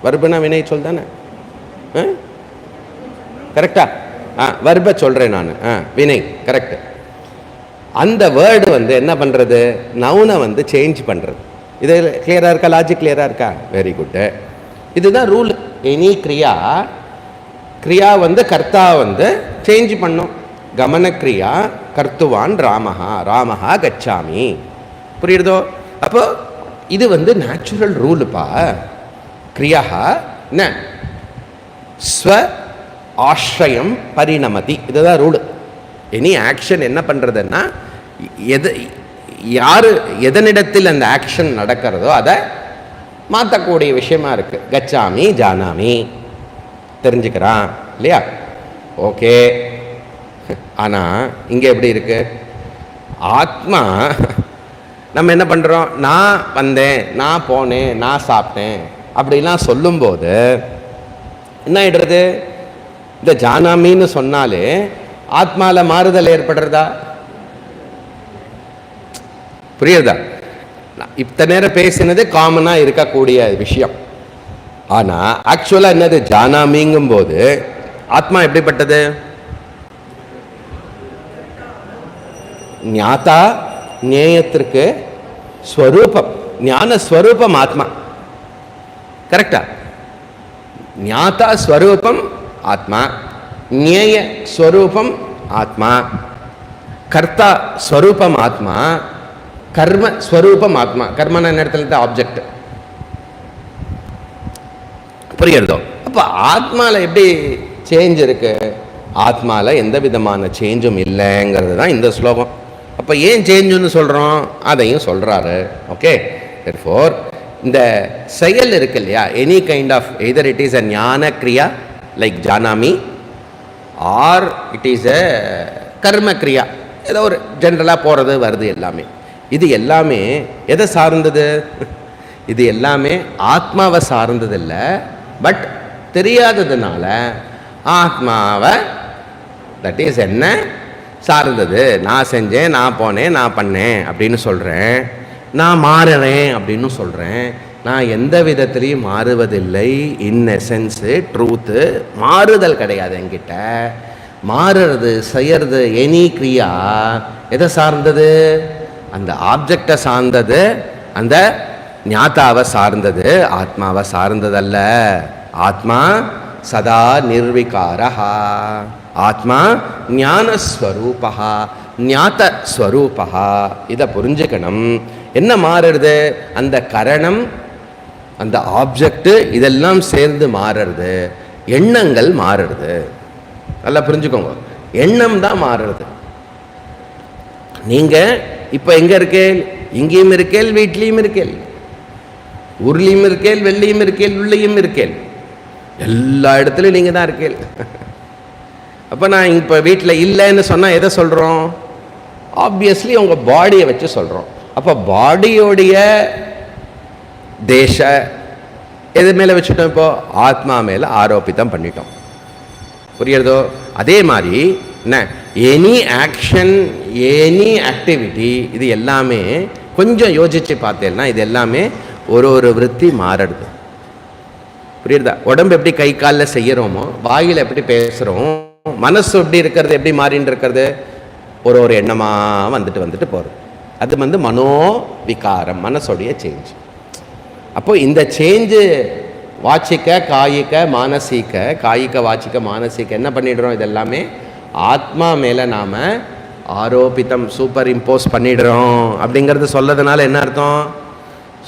வர்புனா வினை சொல் தானே? கரெக்டா? வர்பை சொல்கிறேன் நான். வினை கரெக்டு. அந்த வேர்டு என்ன பண்ணுறது? நவுனை சேஞ்ச் பண்ணுறது. இது கிளியராக இருக்கா? லாஜிக் கிளியராக இருக்கா? Very good. இதுதான் ரூல். எனி கிரியா கர்த்தா சேஞ்ச் பண்ணும். கமனக்ரியா கர்த்துவான் ராமஹா கச்சாமி. புரியுறதோ? அப்போ இது நேச்சுரல் ரூலுப்பா. கிரியா என்ன ஸ்வ ஆஸ்ரயம் பரிணமதி. இதுதான் ரூல். எனி ஆக்ஷன் என்ன பண்ணுறதுன்னா, யார் எதனிடத்தில் அந்த ஆக்ஷன் நடக்கிறதோ அதை மாற்றக்கூடிய விஷயமா இருக்குது. கச்சாமி ஜானாமி, தெரிஞ்சுக்கிறான் இல்லையா? ஓகே. ஆனால் இங்கே எப்படி இருக்கு? ஆத்மா நம்ம என்ன பண்ணுறோம்? நான் வந்தேன், நான் போனேன், நான் சாப்பிட்டேன் அப்படிலாம் சொல்லும்போது என்ன ஆயிடுறது? இந்த ஜானாமின்னு சொன்னாலே ஆத்மாவில் மாறுதல் ஏற்படுறதா? புரியுறதா? இத்தனை நேரம் பேசினது காமனாக இருக்கக்கூடிய விஷயம். ஆனால் ஆக்சுவலாக என்னது? ஜானாமிங்கும் போது ஆத்மா எப்படிப்பட்டது? ஞாதா ஞேயத்திற்கு ஸ்வரூபம், ஞான ஸ்வரூபம் ஆத்மா. கரெக்டா? ஞாதா ஸ்வரூபம் ஆத்மா, ஞேய ஸ்வரூபம் ஆத்மா, கர்த்தா ஸ்வரூபம் ஆத்மா, கர்ம ஸ்வரூபம் ஆத்மா. கர்மன நேரத்தில் தான் ஆப்ஜெக்ட். புரியுறதோ? அப்போ ஆத்மாவில் எப்படி சேஞ்ச் இருக்கு? ஆத்மாவில் எந்த விதமான சேஞ்சும் இல்லைங்கிறது தான் இந்த ஸ்லோகம். அப்போ ஏன் சேஞ்சுன்னு சொல்கிறோம் அதையும் சொல்கிறாரு. ஓகே, தேர்ஃபோர் இந்த செயல் இருக்கு இல்லையா, any kind of either it is a ஞான கிரியா லைக் ஜானாமி, ஆர் இட் இஸ் அ கர்ம கிரியா, ஏதோ ஒரு ஜென்ரலாக போகிறது வருது, எல்லாமே இது எல்லாமே எதை சார்ந்தது? இது எல்லாமே ஆத்மாவை சார்ந்தது இல்லை. பட் தெரியாததுனால ஆத்மாவை தட் இஸ் என்ன சார்ந்தது. நான் செஞ்சேன், நான் போனேன், நான் பண்ணேன் அப்படின்னு சொல்கிறேன். நான் மாறுறேன் அப்படின்னு சொல்கிறேன். நான் எந்த விதத்துலேயும் மாறுவதில்லை. இன் எசன்ஸு ட்ரூத்து மாறுதல் கிடையாது என்கிட்ட. மாறுறது செய்யறது எனி கிரியா எதை சார்ந்தது? அந்த ஆப்ஜெக்டை சார்ந்தது, அந்த ஞாதாவை சார்ந்தது, ஆத்மாவை சார்ந்ததல்ல. ஆத்மா சதா நிர்விகாரஹா, ஆத்மா ஞானஸ்வரூபா, ஞாத ஸ்வரூபா. இதை புரிஞ்சுக்கணும். என்ன மாறுறது? அந்த கரணம், அந்த ஆப்ஜெக்ட், இதெல்லாம் சேர்ந்து மாறுறது. எண்ணங்கள் மாறுறது. நல்லா புரிஞ்சுக்கோங்க, எண்ணம் தான் மாறுறது. நீங்க இப்ப எங்க இருக்கேன்? இங்கேயும் இருக்கேன், வீட்லேயும் இருக்கேன், ஊர்லேயும் இருக்கேன், வெள்ளையும் இருக்கேன், உள்ளேயும் இருக்கேன், எல்லா இடத்துலையும் நீங்க தான் இருக்கேன். அப்போ நான் இப்போ வீட்டில் இல்லைன்னு சொன்னால் எதை சொல்கிறோம்? ஆப்வியஸ்லி உங்கள் பாடியை வச்சு சொல்கிறோம். அப்போ பாடியோடைய தேச எது மேலே வச்சுட்டோம்? இப்போ ஆத்மா மேலே ஆரோபித்தம் பண்ணிட்டோம். புரியுறதோ? அதே மாதிரி என்ன, எனி ஆக்ஷன், எனி ஆக்டிவிட்டி, இது எல்லாமே கொஞ்சம் யோசிச்சு பார்த்தேன்னா இது எல்லாமே ஒரு விருத்தி மாறுறது. புரியுறதா? உடம்பு எப்படி கை காலில் செய்கிறோமோ, வாயில் எப்படி பேசுகிறோம், மனசு எப்படி இருக்கிறது, எப்படி மாறின்னு இருக்கிறது, ஒரு எண்ணமாக வந்துட்டு போகிறது. அது மனோவிகாரம், மனசோடைய சேஞ்ச். அப்போ இந்த சேஞ்சு வாச்சிக்க காயிக்க மானசீக, காயிக்க வாச்சிக்க மானசீக என்ன பண்ணிடுறோம்? இதெல்லாமே ஆத்மா மேலே நாம் ஆரோபித்தம், சூப்பர் இம்போஸ் பண்ணிடுறோம். அப்படிங்கிறது சொல்லதுனால என்ன அர்த்தம்?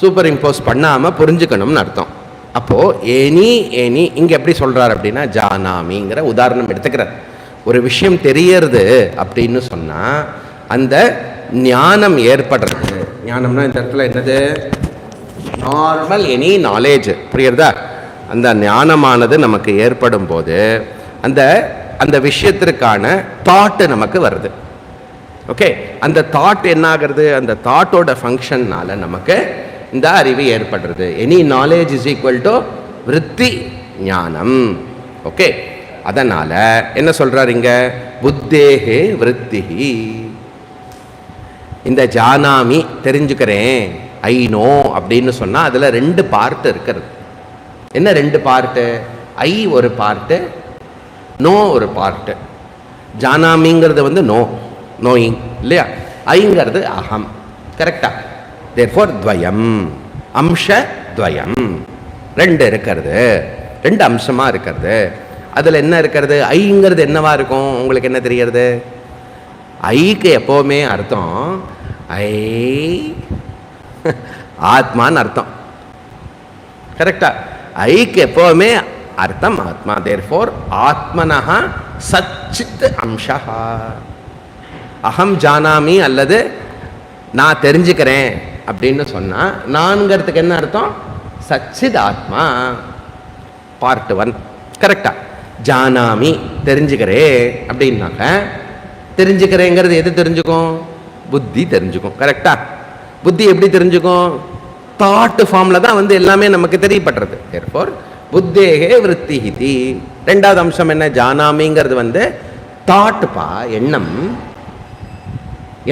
சூப்பர் இம்போஸ் பண்ணாமல் புரிஞ்சுக்கணும்னு அர்த்தம். அப்போது எனி இங்கே எப்படி சொல்கிறார் அப்படின்னா, ஜானாமிங்கிற உதாரணம் எடுத்துக்கிறார். ஒரு விஷயம் தெரியறது அப்படின்னு சொன்னால் அந்த ஞானம் ஏற்படுறது. ஞானம்னா இந்த இடத்துல என்னது? Normal any knowledge. புரியுறதா? அந்த ஞானமானது நமக்கு ஏற்படும் போது அந்த விஷயத்திற்கான தாட்டு நமக்கு வருது. ஓகே, அந்த தாட் என்ன ஆகிறது? அந்த தாட்டோட ஃபங்க்ஷன்னால நமக்கு இந்த அறிவு ஏற்படுறது. Any knowledge is equal to விருத்தி ஞானம். ஓகே, அதனால என்ன சொல்றாரு இங்க? புத்தேஹே விருத்திஹி. இந்த ஜானாமி தெரிஞ்சுக்கிறேன், ஐ நோ அப்படின்னு சொன்னா அதுல ரெண்டு பார்ட் இருக்கிறது. என்ன ரெண்டு பார்ட்டு? ஐ ஒரு பார்ட்டு, நோ ஒரு பார்ட்டு. ஜானாமிங்கிறது நோயிங் இல்லையா? ஐங்கிறது அகம். கரெக்டா? தேர்ஃபோர் துவயம், அம்ச துவயம், ரெண்டு இருக்கிறது, ரெண்டு அம்சமா இருக்கிறது. அதுல என்ன இருக்கிறது? ஐங்கிறது என்னவா இருக்கும்? உங்களுக்கு என்ன தெரியறது? ஐக்கு எப்பவுமே அர்த்தம் ஐ ஆத்மான்னு அர்த்தம். கரெக்டா? ஐக்கு எப்பவுமே அர்த்தம் ஆத்மா. தேர்ஃபோர் ஆத்மனஹ சச்சித் அம்சஹ. அகம் ஜானாமி அல்லது நான் தெரிஞ்சுக்கிறேன் அப்படின்னு சொன்னா நான்கிறதுக்கு என்ன அர்த்தம்? சச்சித் ஆத்மா. பார்ட் 1 கரெக்டா? ஜானாமி தெரிஞ்சுக்கிறே அப்படின்னாக்க தெரிஞ்சுக்கிறேங்கிறது எது தெரிஞ்சுக்கும்? புத்தி தெரிஞ்சுக்கும். கரெக்டா? புத்தி எப்படி தெரிஞ்சுக்கும்? தாட் ஃபார்ம்ல தான் எல்லாமே நமக்கு தெரியப்படுறது. தேர்ஃபோர் புத்தேகே விருத்தி ஹிதி. ரெண்டாவது அம்சம் என்ன? ஜானாமிங்கிறது தாட் பா, எண்ணம்.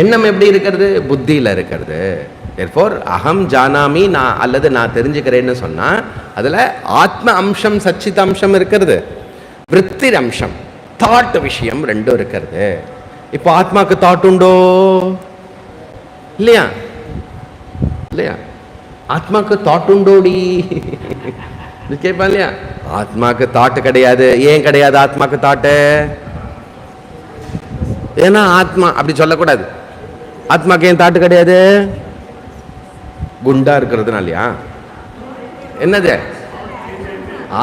எண்ணம் எப்படி இருக்கிறது? புத்தியில இருக்கிறது. தேர்ஃபோர் அகம் ஜானாமி நான் அல்லது நான் தெரிஞ்சுக்கிறேன்னு சொன்னா அதுல ஆத்ம அம்சம் சச்சித் அம்சம் இருக்கிறது, விருத்தி அம்சம் தாட் விஷயம் ரெண்டும் இருக்கிறது. இப்போ ஆத்மாக்கு தாட் உண்டோ இல்லையா? இல்லையா? ஆத்மாக்கு தாட் உண்டோடி கேட்பா இல்லையா? ஆத்மாக்கு தாட்டு கிடையாது. ஏன் கிடையாது ஆத்மாக்கு தாட்டு? ஏன்னா ஆத்மா அப்படி சொல்லக்கூடாது. ஆத்மாக்கு ஏன் தாட்டு கிடையாது? குண்டா இருக்கிறதுனாலயா? என்னது?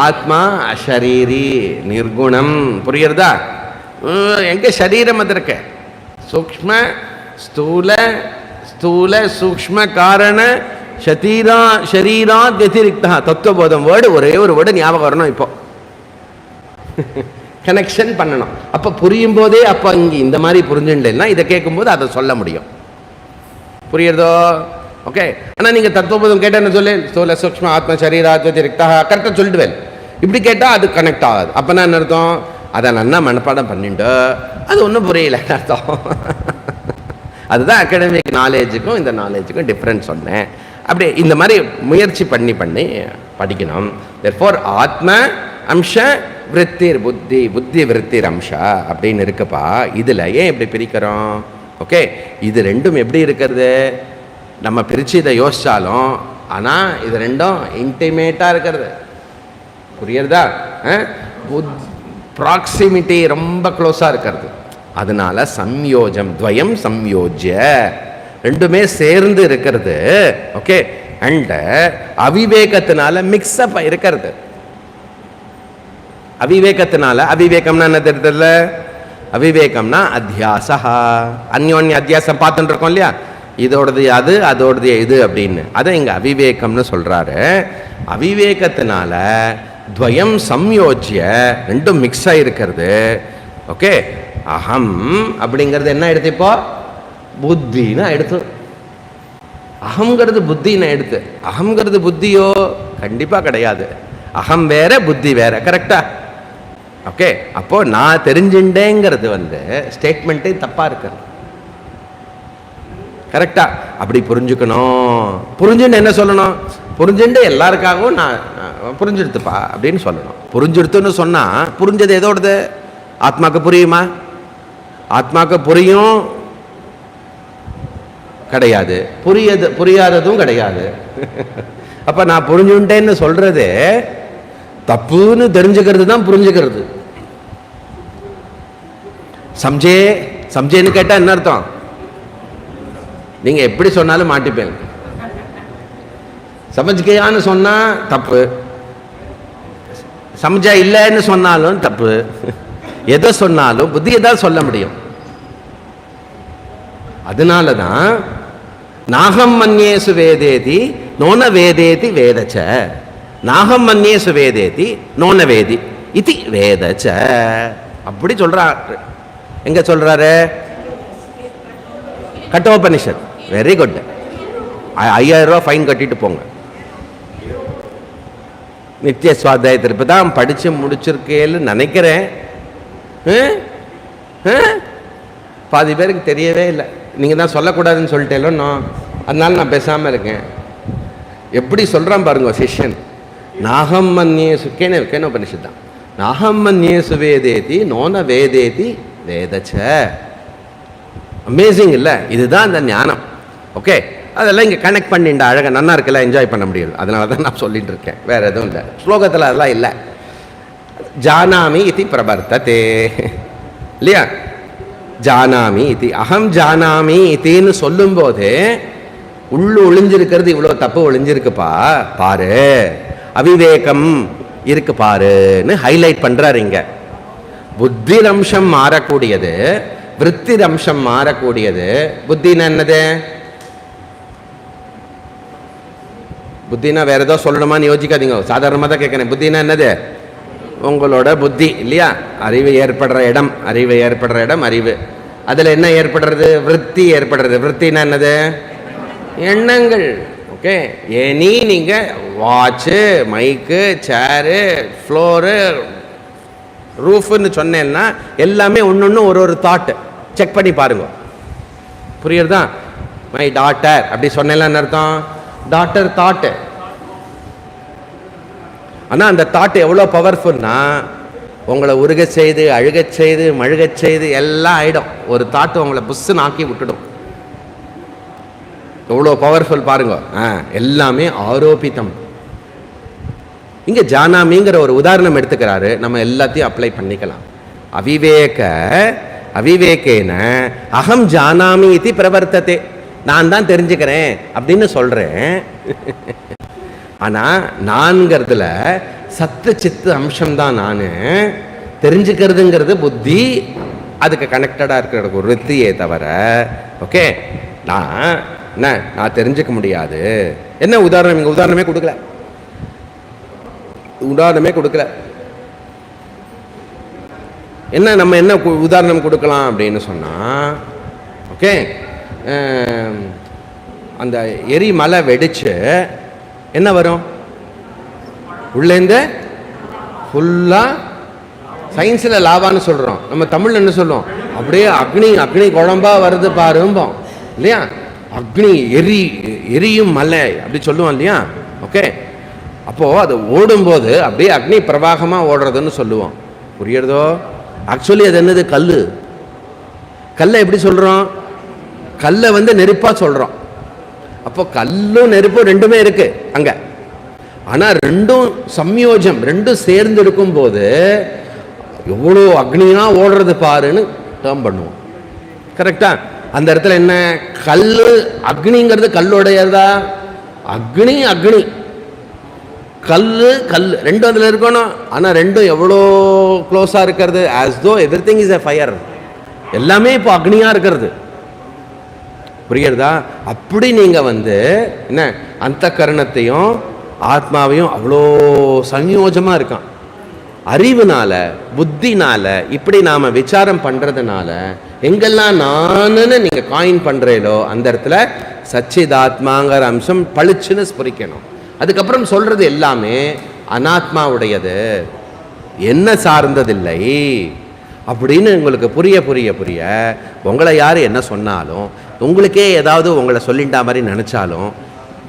ஆத்மா அஷரீரி நிர்குணம். புரியுறதா? எங்க சரீரம் அதற்க சூக்ஷ்ம ஸ்தூல ஸ்தூல சூக்ஷ்ம காரண ஷரீரா ஷரீரா வத்திரிக்தா. தத்துவபோதம் வேர்டு ஒரே ஒரு வேர்டு ஞாபகம் வரணும். இப்போ கனெக்ஷன் பண்ணணும். அப்ப புரியும் போதே அப்ப இங்க இந்த மாதிரி புரிஞ்சுட்டேன்னா இதை கேட்கும் போது அதை சொல்ல முடியும். புரியுறதோ? ஓகே. ஆனா நீங்க தத்துவபோதம் கேட்டேன்னு சொல்லி ஸ்தூல சூக்ஷ்ம ஆத்ம சரீரா வத்திரிக்தா கரெக்டா சொல்லிடுவேன். இப்படி கேட்டா அது கனெக்ட் ஆகாது. அப்பனா என்ன அர்த்தம்? அதை நல்லா மனப்பாடம் பண்ணிட்டு அது ஒன்றும் புரியல அர்த்தம். அதுதான் அகாடமிக் நாலேஜுக்கும் இந்த நாலேஜுக்கும் டிஃப்ரென்ஸ் சொன்னேன். அப்படி இந்த மாதிரி முயற்சி பண்ணி பண்ணி படிக்கணும். தேர்ஃபோர் ஆத்ம அம்ச விருத்திர் புத்தி, புத்தி விருத்திர் அம்சா அப்படின்னு இருக்குப்பா. இதுல ஏன் இப்படி பிரிக்கிறோம்? ஓகே, இது ரெண்டும் எப்படி இருக்கிறது? நம்ம பிரித்து இதை யோசிச்சாலும் ஆனால் இது ரெண்டும் இன்டிமேட்டாக இருக்கிறது. புரியுறதா? ப்ராக்சிமிட்டி ரொம்ப க்ளோஸாக இருக்கிறது. அதனால சம்யோஜம் துவயம் சம்யோஜ்ய ரெண்டுமே சேர்ந்து இருக்கிறது. ஓகே. அண்ட் அவிவேகத்தினால மிக்ஸ்அப் இருக்கிறது. அவிவேகத்தினால, அவிவேகம்னா என்ன தெரியல? அவிவேகம்னா அத்தியாசா. அந்யோன்ய அத்தியாசம் பார்த்துட்டு இருக்கோம் இல்லையா? இதோடது அது, அதோடது இது அப்படின்னு. அதை இங்க அவிவேகம்னு சொல்றாரு. அவிவேகத்தினால துவயம் சம்யோஜ்ய ரெண்டும் மிக்ஸ் ஆகிருக்கிறது. ஓகே. அகம் அப்படிங்கிறது என்ன எடுத்து? இப்போ புத்தின்னு எடுத்து. அகங்கிறது புத்தின்னு எடுத்து. அகங்கிறது புத்தியோ? கண்டிப்பா கிடையாது. அகம் வேற புத்தி வேற. கரெக்டா? ஓகே. அப்போ நான் தெரிஞ்சுட்டேங்கிறது ஸ்டேட்மெண்ட்டே தப்பா இருக்கிறது. கரெக்டா? அப்படி புரிஞ்சுக்கணும். புரிஞ்சுட்டு என்ன சொல்லணும்? புரிஞ்சுட்டு எல்லாருக்காகவும் நான் புரிஞ்சுடுத்துப்பா அப்படின்னு சொல்லணும். புரிஞ்சுடுத்துன்னு சொன்னா புரிஞ்சது எதோடது? ஆத்மாக்கு புரியுமா? ஆத்மாக்கு புரியும் கிடையாது, புரியாததும் கிடையாது. அப்ப நான் புரிஞ்சுட்டேன்னு சொல்றது தப்புன்னு தெரிஞ்சுக்கிறது தான் புரிஞ்சுக்கிறது. சம்ஜேன்னு கேட்டா என்ன அர்த்தம்? நீங்க எப்படி சொன்னாலும் மாட்டிப்பேன். சமஜ்கையான்னு சொன்னா தப்பு, சமஜா இல்லைன்னு சொன்னாலும் தப்பு. எதை சொன்னாலும் புத்தியை தான் சொல்ல முடியும். அதனாலதான் நாகம் மன்யேசு வேதேதி நோன வேதேதி வேதச்ச. நாகம் மன்யேசு வேதேதி நோன வேதி இது வேதச்ச. அப்படி சொல்றாரு. எங்க சொல்றாரு? கட்டோபனிஷத். Very good. 5000 ரூபாய் ஃபைன் கட்டிட்டு போங்க. நித்திய சுவாத்தியாயத்திற்கு தான் படிச்சு முடிச்சிருக்கேன்னு நினைக்கிறேன். பாதி பேருக்கு தெரியவே இல்லை. நீங்க தான் சொல்லக்கூடாதுன்னு சொல்லிட்டேலோ, அதனால நான் பேசாம இருக்கேன். எப்படி சொல்றான் பாருங்க சிஷ்யன். நாகம் மன்யேசு கேன உபனிஷத் தான். நாகம் மன்யேசு வேதேதி நோன வேதேதி வேதச்ச. அமேசிங் இல்லை? இதுதான் அந்த ஞானம். ஓகே. அதெல்லாம் இங்கே கனெக்ட் பண்ணிண்டா அழகாக நல்லா இருக்குல்ல, என்ஜாய் பண்ண முடியும். அதனால தான் நான் சொல்லிட்டு இருக்கேன், வேற எதுவும் இல்லை. ஸ்லோகத்தில் அதெல்லாம் இல்லை. ஜானாமி இது பிரபர்த்ததே இல்லையா? ஜானாமி இது அகம் ஜானாமி இதுன்னு சொல்லும்போது உள்ளு ஒளிஞ்சிருக்கிறது இவ்வளோ தப்பு ஒளிஞ்சிருக்குப்பா பாரு. அவிவேகம் இருக்கு பாருன்னு ஹைலைட் பண்றாரு இங்க. புத்தி அம்சம் மாறக்கூடியது, விருத்தி அம்சம் மாறக்கூடியது. புத்தினா என்னது? புத்தினா வேற ஏதோ சொல்லணுமான்னு யோசிக்காதீங்க, சாதாரணமாக தான் கேட்குறேன். புத்தினா என்னது? உங்களோட புத்தி இல்லையா? அறிவு ஏற்படுற இடம், அறிவு. அதில் என்ன ஏற்படுறது? விருத்தி ஏற்படுறது. விருத்தினா என்னது? எண்ணங்கள். ஓகே, எனி நீங்கள் வாட்சு, மைக்கு, சேரு, ஃப்ளோரு, ரூஃப்னு சொன்னேன்னா எல்லாமே ஒன்று ஒரு தாட்டு. செக் பண்ணி பாருங்க, புரியுறதா? மை டாட்டர் அப்படி சொன்னேன்னு அர்த்தம் டாட்டர் தாட்டு. ஆனால் அந்த தாட்டு எவ்வளோ பவர்ஃபுல்னா உங்களை உருக செய்து, அழுகச் செய்து, மழுகச் செய்து எல்லாம் ஆகிடும். ஒரு தாட்டு உங்களை புஷ்ஷுன்னு ஆக்கி விட்டுடும். எவ்வளோ பவர்ஃபுல் பாருங்க. எல்லாமே ஆரோபித்தம். இங்கே ஜானாமிங்கிற ஒரு உதாரணம் எடுத்துக்கிறாரு, நம்ம எல்லாத்தையும் அப்ளை பண்ணிக்கலாம். அவிவேகேன அகம் ஜானாமி இது பிரவர்த்ததே, நான் தான் தெரிஞ்சுக்கிறேன் அப்படின்னு சொல்கிறேன். ஆனால் நான்கிறதுல சத்து சித்து அம்சம்தான் நான். தெரிஞ்சுக்கிறதுங்கிறது புத்தி, அதுக்கு கனெக்டடாக இருக்கிற ஒரு வித்தியே தவிர ஓகே நான் தெரிஞ்சுக்க முடியாது. என்ன உதாரணம்? இங்கே உதாரணமே கொடுக்கல. என்ன நம்ம என்ன உதாரணம் கொடுக்கலாம் அப்படின்னு சொன்னால், ஓகே, அந்த எரிமலை வெடிச்சு என்ன வரும்? உள்ளேருந்து ஃபுல்லாக சயின்ஸில் லாவான்னு சொல்கிறோம், நம்ம தமிழில் என்ன சொல்லுவோம்? அப்படியே அக்னி குழம்பா வருது பாரும்போம் இல்லையா? அக்னி எரியும் மலை அப்படி சொல்லுவோம் இல்லையா? ஓகே, அப்போது அது ஓடும்போது அப்படியே அக்னி பிரவாகமாக ஓடுறதுன்னு சொல்லுவோம். புரியுறதோ? ஆக்சுவலி அது என்னது? கல்லை எப்படி சொல்கிறோம்? கல்லை நெருப்பாக சொல்கிறோம். அப்போ கல்லும் நெருப்பும் ரெண்டுமே இருக்கு அங்கே. ஆனால் ரெண்டும் சம்யோஜம், ரெண்டும் சேர்ந்து இருக்கும்போது எவ்வளோ அக்னியாக ஓடுறது பாருன்னு டேர்ம் பண்ணுவோம். கரெக்டா? அந்த இடத்துல என்ன? கல் அக்னிங்கிறது கல்லுடையதா? அக்னி கல் ரெண்டும் அதில் இருக்கணும். ஆனால் ரெண்டும் எவ்வளோ க்ளோஸாக இருக்கிறது? ஆஸ் தோ every thing is a fire. எல்லாமே இப்போ அக்னியாக இருக்கிறது. புரியுறதா? அப்படி நீங்கள் என்ன அந்த கரணத்தையும் ஆத்மாவையும் அவ்வளோ சன்யோஜமாக இருக்கான். அறிவுனால, புத்தினால இப்படி நாம் விசாரம் பண்ணுறதுனால எங்கெல்லாம் நானுன்னு நீங்கள் காயின் பண்ணுறீங்களோ அந்த இடத்துல சச்சிதாத்மாங்கிற அம்சம் பளிச்சுன்னு ஸ்புரிக்கணும். அதுக்கப்புறம் சொல்கிறது எல்லாமே அனாத்மாவுடையது, என்ன சார்ந்ததில்லை அப்படின்னு உங்களுக்கு புரிய புரிய புரிய உங்களை யார் என்ன சொன்னாலும், உங்களுக்கே ஏதாவது உங்களை சொல்லிட்டா மாதிரி நினச்சாலும்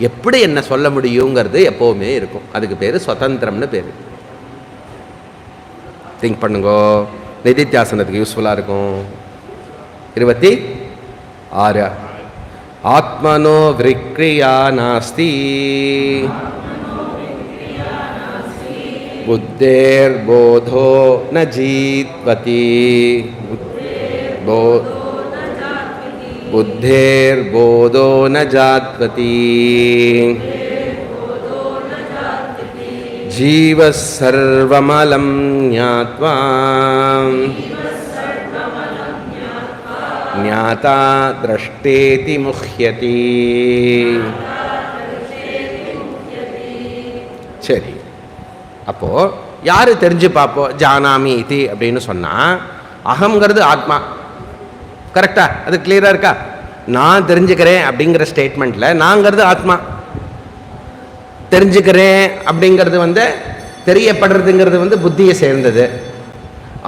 எப்படி என்ன சொல்ல முடியுங்கிறது எப்போவுமே இருக்கும். அதுக்கு பேர் சுதந்திரம்னு பேர். திங்க் பண்ணுங்கோ, நிதித்தியாசனத்துக்கு யூஸ்ஃபுல்லாக இருக்கும். 26 ஆத்மனோ விக்ரியா நாஸ்தி புத்தேர் போதோ ந ஜீத்வதி புத்தேர் போதோ ந ஜாத்வதி ஜீவ சர்வமலம் ஞாத்வா ஞாதா திரஷ்டேதி முஹ்யதி. சரி, அப்போ யாரு தெரிஞ்சு பார்ப்போம்? ஜானாமி இது அப்படின்னு சொன்னா அகங்கிறது ஆத்மா. கரெக்டா? அது கிளியரா இருக்கா? நான் தெரிஞ்சுக்கிறேன் அப்படிங்கிற ஸ்டேட்மெண்ட்ல நாங்கிறது ஆத்மா. தெரிஞ்சுக்கிறேன் அப்படிங்கிறது தெரியப்படுறதுங்கிறது புத்தியை சேர்ந்தது.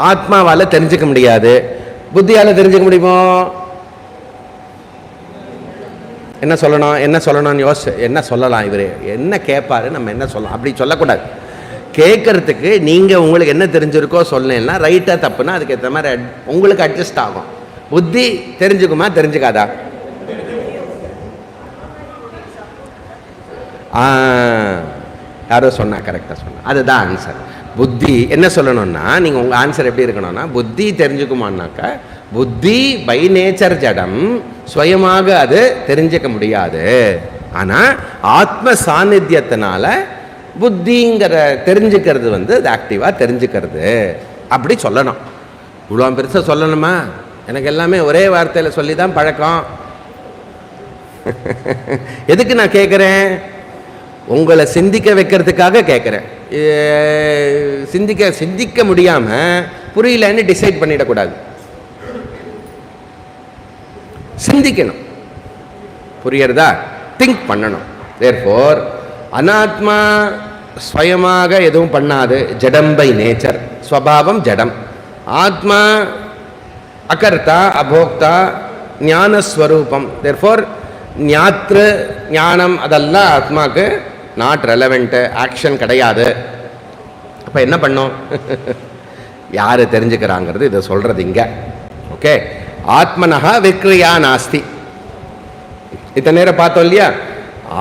ஆத்மாவால தெரிஞ்சுக்க முடியாது, புத்தியால தெரிஞ்சுக்க முடியுமோ? என்ன சொல்லணும்னு என்ன சொல்லலாம்? இவர் என்ன கேட்பாரு, நம்ம என்ன சொல்லலாம்? அப்படி சொல்லக்கூடாது. கேட்கறதுக்கு நீங்கள் உங்களுக்கு என்ன தெரிஞ்சிருக்கோ சொல்லலைன்னா ரைட்டாக தப்புனா அதுக்கேற்ற மாதிரி உங்களுக்கு அட்ஜஸ்ட் ஆகும். புத்தி தெரிஞ்சுக்குமா தெரிஞ்சுக்காதா? யாரோ சொன்னா, கரெக்டாக சொன்னா, அதுதான் ஆன்சர். புத்தி என்ன சொல்லணும்னா, நீங்கள் உங்கள் ஆன்சர் எப்படி இருக்கணும்னா, புத்தி தெரிஞ்சுக்குமான்னாக்கா புத்தி பை நேச்சர் ஜடம், சுயமாக அது தெரிஞ்சுக்க முடியாது. ஆனால் ஆத்ம சாநித்தியத்தினால புத்திங்கிற தெரிஞ்சுக்கிறது வந்து அது ஆக்டிவாக தெரிஞ்சுக்கிறது அப்படி சொல்லணும். இவ்வளோ பெருசாக சொல்லணுமா? எனக்கு எல்லாமே ஒரே வார்த்தையில் சொல்லி தான் பழக்கம். எதுக்கு நான் கேட்குறேன்? உங்களை சிந்திக்க வைக்கிறதுக்காக கேட்குறேன். சிந்திக்க முடியாமல் புரியலன்னு டிசைட் பண்ணிடக்கூடாது. சிந்திக்கணும். புரியறதா? திங்க் பண்ணணும். தேர்ஃபோர் அனாத்மா ஸ்வயமாக எதுவும் பண்ணாது, ஜடம் பை நேச்சர், ஸ்வபாவம் ஜடம். ஆத்மா அகர்த்தா அபோக்தா ஞானஸ்வரூபம். தேர்ஃபோர் ஞாத்ரு ஞானம் அதெல்லாம் ஆத்மாவுக்கு நாட் ரெலவெண்ட்டு, ஆக்ஷன் கிடையாது. அப்போ என்ன பண்ணும்? யார் தெரிஞ்சுக்கிறாங்கிறது இதை சொல்கிறது இங்கே. ஓகே, ஆத்மனஹா விக்ரியா நாஸ்தி. இத்தனை நேரம் பார்த்தோம் இல்லையா?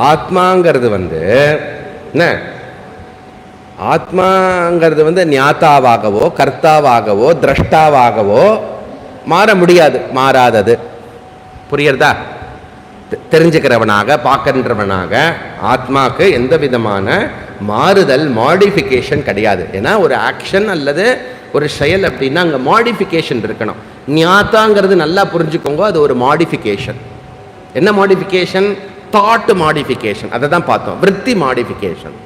ஆத்மாங்கிறது வந்து என்ன? ஆத்மாங்கிறது வந்து ஞாத்தாவாகவோ கர்த்தாவாகவோ திரஷ்டாவாகவோ மாற முடியாது, மாறாதது. புரியுறதா? தெரிஞ்சுக்கிறவனாக பார்க்கின்றவனாக ஆத்மாவுக்கு எந்த விதமான மாறுதல் மாடிஃபிகேஷன் கிடையாது. ஏன்னா ஒரு ஆக்ஷன் அல்லது ஒரு செயல் அப்படின்னா அங்கே மாடிஃபிகேஷன் இருக்கணும். ஞாத்தாங்கிறது நல்லா புரிஞ்சுக்கோங்க, அது ஒரு மாடிஃபிகேஷன். என்ன மாடிஃபிகேஷன்? Thought modification. அதை தான் பார்த்தோம். விருத்தி மாடிஃபிகேஷன்.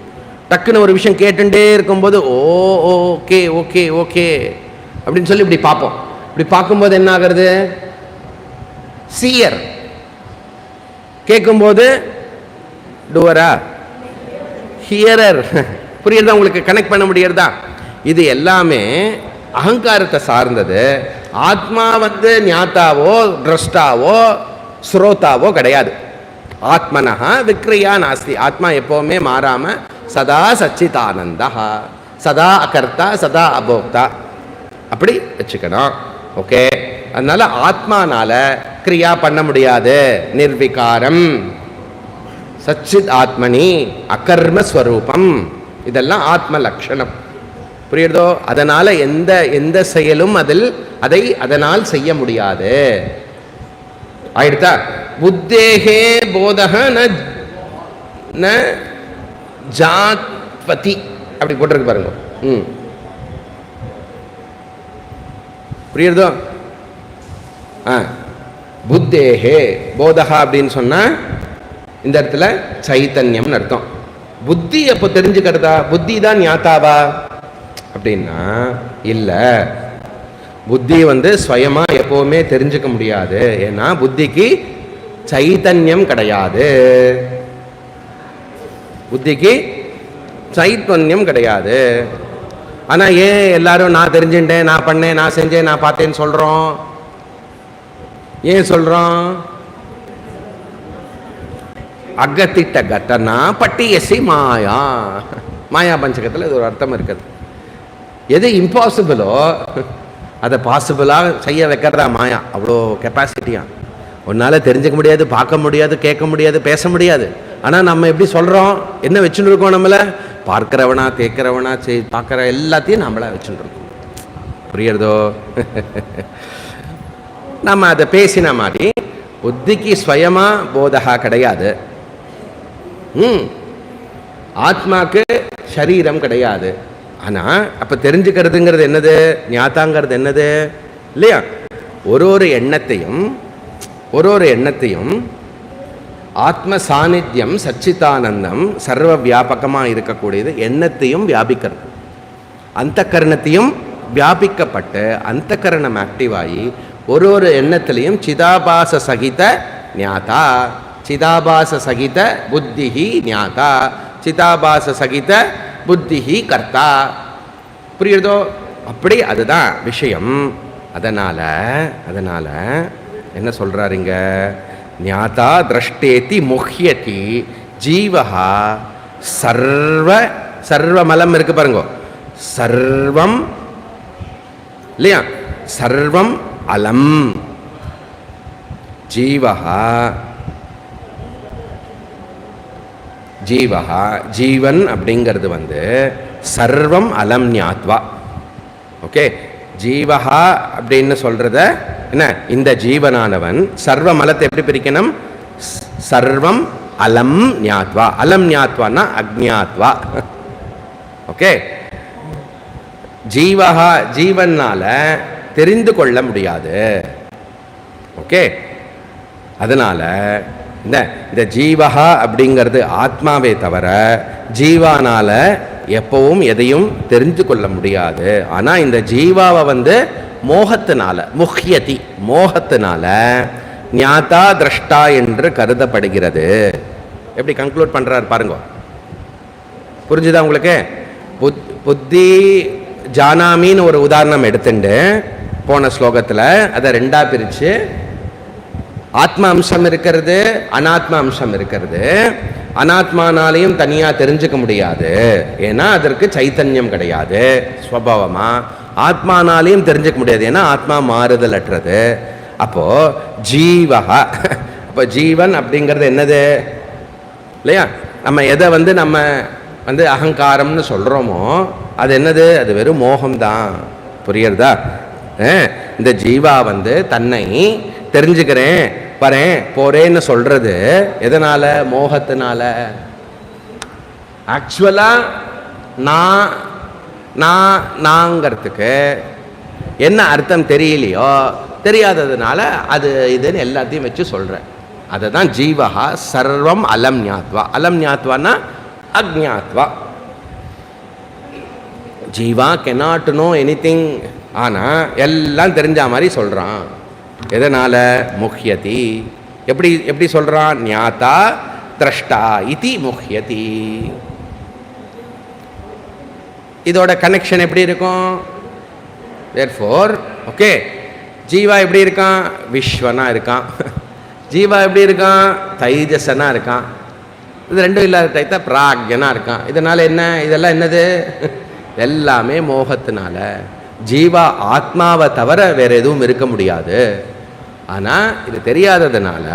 டக்குன்னு ஒரு விஷயம் கேட்டுட்டே இருக்கும்போது ஓகே ஓகே ஓகே அப்படின்னு சொல்லி இப்படி பார்ப்போம். இப்படி பார்க்கும்போது என்ன ஆகிறது? சீயர். கேட்கும்போது டூவரா? ஹியரர். புரியுறதா? உங்களுக்கு கனெக்ட் பண்ண முடியறதா? இது எல்லாமே அகங்காரத்தை சார்ந்தது. ஆத்மா வந்து ஞாத்தாவோ திரஷ்டாவோ ஸ்ரோதாவோ கிடையாது. ஆத்மனஹா விக்ரியா நாஸ்தி. ஆத்மா எப்பவுமே மாறாம சதா சச்சிதானந்தா, சதா அகர்த்தா சதா அபோக்தா. அப்படி வச்சுக்கணும். ஓகே, அதனால ஆத்மானால கிரியா பண்ண முடியாது. நிர்விகாரம், சச்சித் ஆத்மனி, அகர்மஸ்வரூபம், இதெல்லாம் ஆத்ம லட்சணம். புரியுறதோ? அதனால எந்த செயலும் அதை அதனால் செய்ய முடியாது. ஆயிடுதா? புத்தேகே போதக ந ஜாத்வதி அப்படி போட்டிருக்கு பாருங்க. புரியுறதோ? புத்தேகே போதகா அப்படின்னு சொன்னா இந்த இடத்துல சைத்தன்யம்னு அர்த்தம். புத்தி அப்போ தெரிஞ்சுக்கிறதா? புத்தி தான் ஞாத்தாவா அப்படின்னா இல்லை. புத்தி வந்து ஸ்வயமா எப்பவுமே தெரிஞ்சுக்க முடியாது. ஏன்னா புத்திக்கு சைத்தன்யம் கிடையாது. புத்திக்கு சைத்தன்யம் கிடையாது. ஆனா ஏன் எல்லாரும் நான் தெரிஞ்சுட்டேன், நான் பண்ணேன், நான் செஞ்சேன், நான் பார்த்தேன்னு சொல்றோம்? ஏன் சொல்றோம்? அகத்திட்ட கட்டனா பட்டியசி மாயா. மாயா பஞ்சகத்தில் இது ஒரு அர்த்தம் இருக்குது. எது இம்பாசிபிளோ அதை பாசிபிளாக செய்ய வைக்கிறதா மாயா. அவ்வளோ கெப்பாசிட்டியா. ஒன்னால் தெரிஞ்சுக்க முடியாது, பார்க்க முடியாது, கேட்க முடியாது, பேச முடியாது. ஆனால் நம்ம எப்படி சொல்கிறோம்? என்ன வச்சுட்டு இருக்கோம்? நம்மளை பார்க்கிறவனா கேட்கிறவனா பார்க்குற எல்லாத்தையும் நம்மளா வச்சுட்டு இருக்கோம். புரியுறதோ? நம்ம அதை பேசின மாதிரி புத்திக்கு ஸ்வயமா போதகா கிடையாது. ஆத்மாக்கு சரீரம் கிடையாது. ஆனால் அப்போ தெரிஞ்சுக்கிறதுங்கிறது என்னது? ஞாத்தாங்கிறது என்னது? இல்லையா? ஒரு எண்ணத்தையும் ஆத்ம சாநித்தியம் சச்சிதானந்தம் சர்வ வியாபகமாக இருக்கக்கூடியது. எண்ணத்தையும் வியாபிக்கிறது, அந்த கரணத்தையும் வியாபிக்கப்பட்டு அந்த கரணம் ஆக்டிவ் ஆகி ஒரு எண்ணத்திலையும் சிதாபாச சகித ஞாதா, சிதாபாச சகித புத்திஹி ஞாதா, சிதாபாச சகித புத்திஹி கர்த்தா. புரியுறதோ? அப்படி அதுதான் விஷயம். அதனால என்ன சொல்றாருங்க? ஞாதா திரஷ்டேதி முஹ்யதி ஜீவஹா சர்வமலம் இருக்கு பாருங்க. சர்வம் இல்லையா? சர்வம் அலம். ஜீவன் அப்படிங்கிறது வந்து சர்வம் அலம் ஞாத்வா. ஓகே, ஜீவஹா அப்படின்னு சொல்றத என்ன? இந்த ஜீவனானவன் சர்வ மலத்தை எப்படி பிரிக்கணும்? சர்வம் அலம் ஞாத்வா. அலம் ஞாத்வான்னா அக்ஞாத்வா. ஓகே, ஜீவஹா ஜீவனால தெரிந்து கொள்ள முடியாது. ஓகே, அதனால இந்த ஜீவஹா அப்படிங்கிறது ஆத்மாவே தவிர ஜீவானால எப்பவும் எதையும் தெரிந்து கொள்ள முடியாது. ஆனா இந்த ஜீவாவை மோகத்தினால, முஹ்யதி மோகத்தினால ஞாதா திரஷ்டா என்று கருதப்படுகிறது. எப்படி கன்க்ளூட் பண்றாரு பாருங்க, புரிஞ்சுதா உங்களுக்கு? புத்தி ஜானாமின்னு ஒரு உதாரணம் எடுத்துட்டு போன ஸ்லோகத்தில் அதை ரெண்டா பிரிச்சு, ஆத்மா அம்சம் இருக்கிறது, அனாத்மா அம்சம் இருக்கிறது. அனாத்மானாலையும் தனியா தெரிஞ்சுக்க முடியாது, ஏன்னா அதற்கு சைத்தன்யம் கிடையாது ஸ்வபாவமா. ஆத்மானாலையும் தெரிஞ்சுக்க முடியாது, ஏன்னா ஆத்மா மாறுதல் அற்றது. அப்போ ஜீவஹா, அப்போ ஜீவன் அப்படிங்கிறது என்னது இல்லையா? நம்ம எதை நம்ம அகங்காரம்னு சொல்றோமோ அது என்னது? அது வெறும் மோகம்தான். புரியுறதா? இந்த ஜீவா தன்னை தெரிஞ்சுக்கிறேன், வரேன், போறேன்னு சொல்றது எதனால? மோகத்தினால. ஆக்சுவலா நாங்கிறதுக்கு என்ன அர்த்தம் தெரியலையோ, தெரியாததுனால அது இதுன்னு எல்லாத்தையும் வச்சு சொல்றேன். அதை தான் ஜீவஹா சர்வம் அலம் ஞாத்வா. அலம் ஞாத்வான்னா அக்ஞாத்வா. ஜீவா cannot know anything, ஆனா எல்லாம் தெரிஞ்ச மாதிரி சொல்றான். எதனால? முஹ்யதி. எப்படி சொல்றான்? ஞாதா திரஷ்டா இதி முஹ்யதி. இதோட கனெக்ஷன் எப்படி இருக்கும்? therefore ஓகே, ஜீவா எப்படி இருக்கான்? விஸ்வனா இருக்கான். ஜீவா எப்படி இருக்கான்? தைஜசனா இருக்கான். இது ரெண்டும் இல்லாத டைத்தா பிராக்யனா இருக்கான். இதனால என்ன? இதெல்லாம் என்னது? எல்லாமே மோகத்தினால. ஜீவா ஆத்மாவை தவிர வேற எதுவும் இருக்க முடியாது. ஆனா இது தெரியாததுனால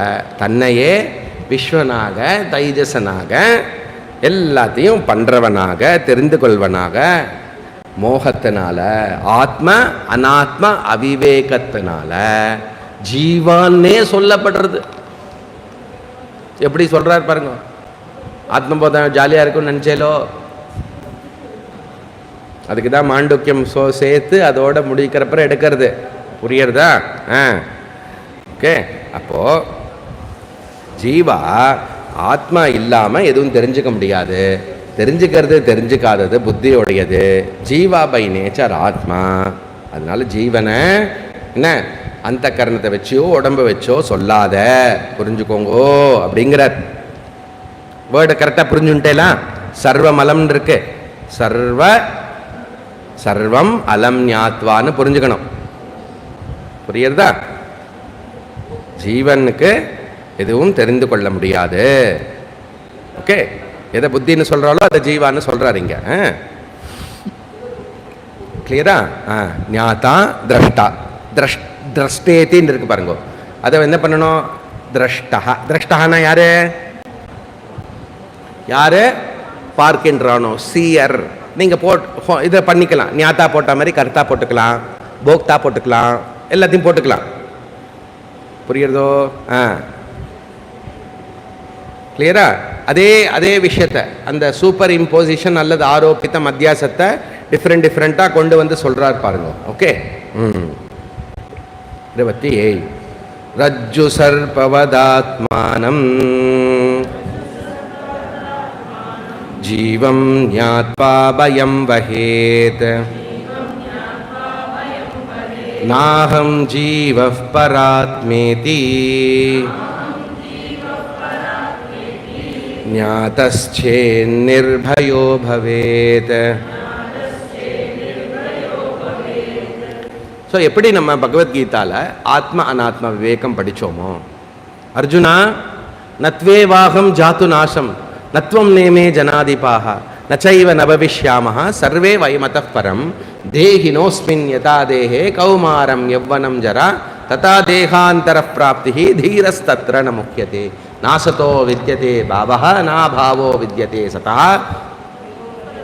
தன்னையே விஸ்வனாக, தைஜசனாக, எல்லாத்தையும் பண்றவனாக, தெரிந்து கொள்வனாக, மோகத்தினால, ஆத்ம அனாத்ம அவிவேகத்தினால ஜீவானே சொல்லப்படுறது. எப்படி சொல்றார் பாருங்க. ஆத்மபோதம் ஜாலியா இருக்கும்னு நினைச்சேலோ, அதுக்கு தான் மாண்டூக்கியம் சேர்த்து அதோட முடிக்கிறப்ப எடுக்கிறது. புரியுறதா? ஓகே, அப்போ ஜீவா ஆத்மா இல்லாம எதுவும் தெரிஞ்சுக்க முடியாது. தெரிஞ்சுக்கிறது தெரிஞ்சுக்காதது புத்தியோடையது. ஜீவா பை நேச்சர் ஆத்மா. அதனால ஜீவனை என்ன அந்த கரணத்தை வச்சோ உடம்பு வச்சோ சொல்லாத, புரிஞ்சுக்கோங்கோ அப்படிங்கிறார். வேர்டு கரெக்டாக புரிஞ்சுட்டேலாம். சர்வம் அலம்னு இருக்கு. சர்வம் அலம் ஞாத்வான்னு புரிஞ்சுக்கணும். புரியுறதா? ஜீவனுக்கு எதுவும் தெரிந்து கொள்ள முடியாது. ஓகே, எதை புத்தின்னு சொல்றாலோ அதை ஜீவான்னு சொல்றாரு இங்க. கிளியரா? ஞாதா திரஷ்டா. திரஷ்டேத்தின்னு இருக்கு பாருங்க. அதை என்ன பண்ணணும்? திரஷ்டா. திரஷ்டானா யாரு? யாரு பார்க்கின்றானோ, சீயர். நீங்க இதை பண்ணிக்கலாம். ஞாத்தா போட்ட மாதிரி கர்த்தா போட்டுக்கலாம், போக்தா போட்டுக்கலாம், எல்லாத்தையும் போட்டுக்கலாம். புரியுறதோ? கிளியரா? அதே விஷயத்தை, அந்த சூப்பர் இம்போசிஷன் அல்லது ஆரோபித்த மத்தியாசத்தை டிஃப்ரெண்டாக கொண்டு சொல்றார் பாருங்க. ஓகே, 27 ரஜ்ஜு சர்பவதாத்மானம் ஜீவம் ஞாத்வா பயம் வஹேத் நாஹம் ஜீவः பராத்மேதி ஞாதஸ்சேன்னிர்பயோ பவேத். ஸோ எப்படி நம்ம பகவத்கீதால ஆத்ம அனாத்ம விவேகம் படித்தோமோ, அர்ஜுனா நத்வேவாகம் ஜாத்து நாசம் நத்வம் நேமே ஜனாதிபாக நச்சைவ நபவிஷ்யாமஹ சர்வே வயமதः பரம் தேஹினோஸ்மின் யதா தேஹே கௌமாரம் யவ்வனம் ஜரா ததா தேகாந்தர பிராப்தி தீரஸ்தத்ர ந முஹ்யதே நாசதோ வித்யதே பாவஹ நாபாவோ வித்யதே சதா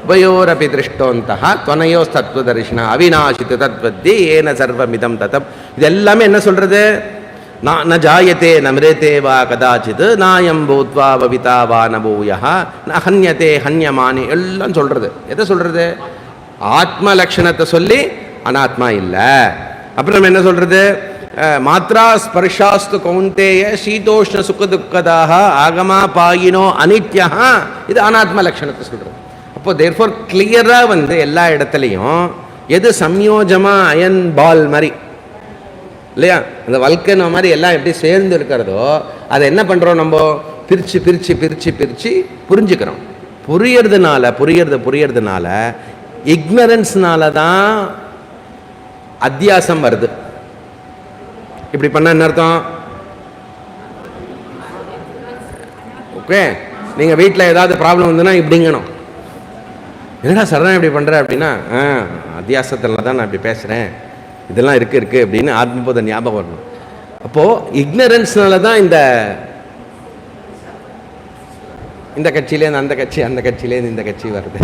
உபயோரபி திருஷ்டோந்தः त्वनयोस्तत्वदर्शिना அவிநாசித்து தத்வத்தி ஏன சர்வமிதம் ததம். இது எல்லாமே என்ன சொல்றது? ந ஜாயத்தே நமிரேத்தே வா கதாச்சித் நாயம் பூத்வா பவிதா வா நபூயா ந ஹன்யத்தே ஹன்யமானி எல்லாம் சொல்கிறது. எதை சொல்கிறது? ஆத்ம லக்ஷணத்தை சொல்லி அனாத்மா இல்லை. அப்புறம் நம்ம என்ன சொல்கிறது? மாத்ரா ஸ்பர்ஷாஸ்து கௌந்தேய சீதோஷ்ண சுக துக்கதாக ஆகமா பாயினோ அனித்யா, இது அனாத்ம லக்ஷணத்தை சொல்கிறது. அப்போ தேர்ஃபோர் கிளியராக வந்து எல்லா இடத்துலையும் எது சம்யோஜமா அயன் பால் மாதிரி இல்லையா, அந்த வல்கனோ மாதிரி எல்லாம் எப்படி சேர்ந்து இருக்கிறதோ அதை என்ன பண்ணுறோம், நம்ம பிரித்து பிரித்து பிரித்து பிரித்து புரிஞ்சுக்கிறோம். புரியறதுனால இக்னரன்ஸ்னால தான் அத்தியாசம் வருது. இப்படி பண்ண என்ன அர்த்தம்? ஓகே, நீங்கள் வீட்டில் ஏதாவது ப்ராப்ளம் வந்துன்னா இப்படிங்கணும். என்னடா சரணா இப்படி பண்ணுற அப்படின்னா, அத்தியாசத்தில் தான் நான் இப்படி பேசுகிறேன், இதெல்லாம் இருக்கு அப்படின்னு ஆத்மபோத ஞாபகம் வரணும். அப்போது இக்னரன்ஸ்னால தான் இந்த கட்சியிலேருந்து அந்த கட்சி, அந்த கட்சியிலேருந்து இந்த கட்சி வருது.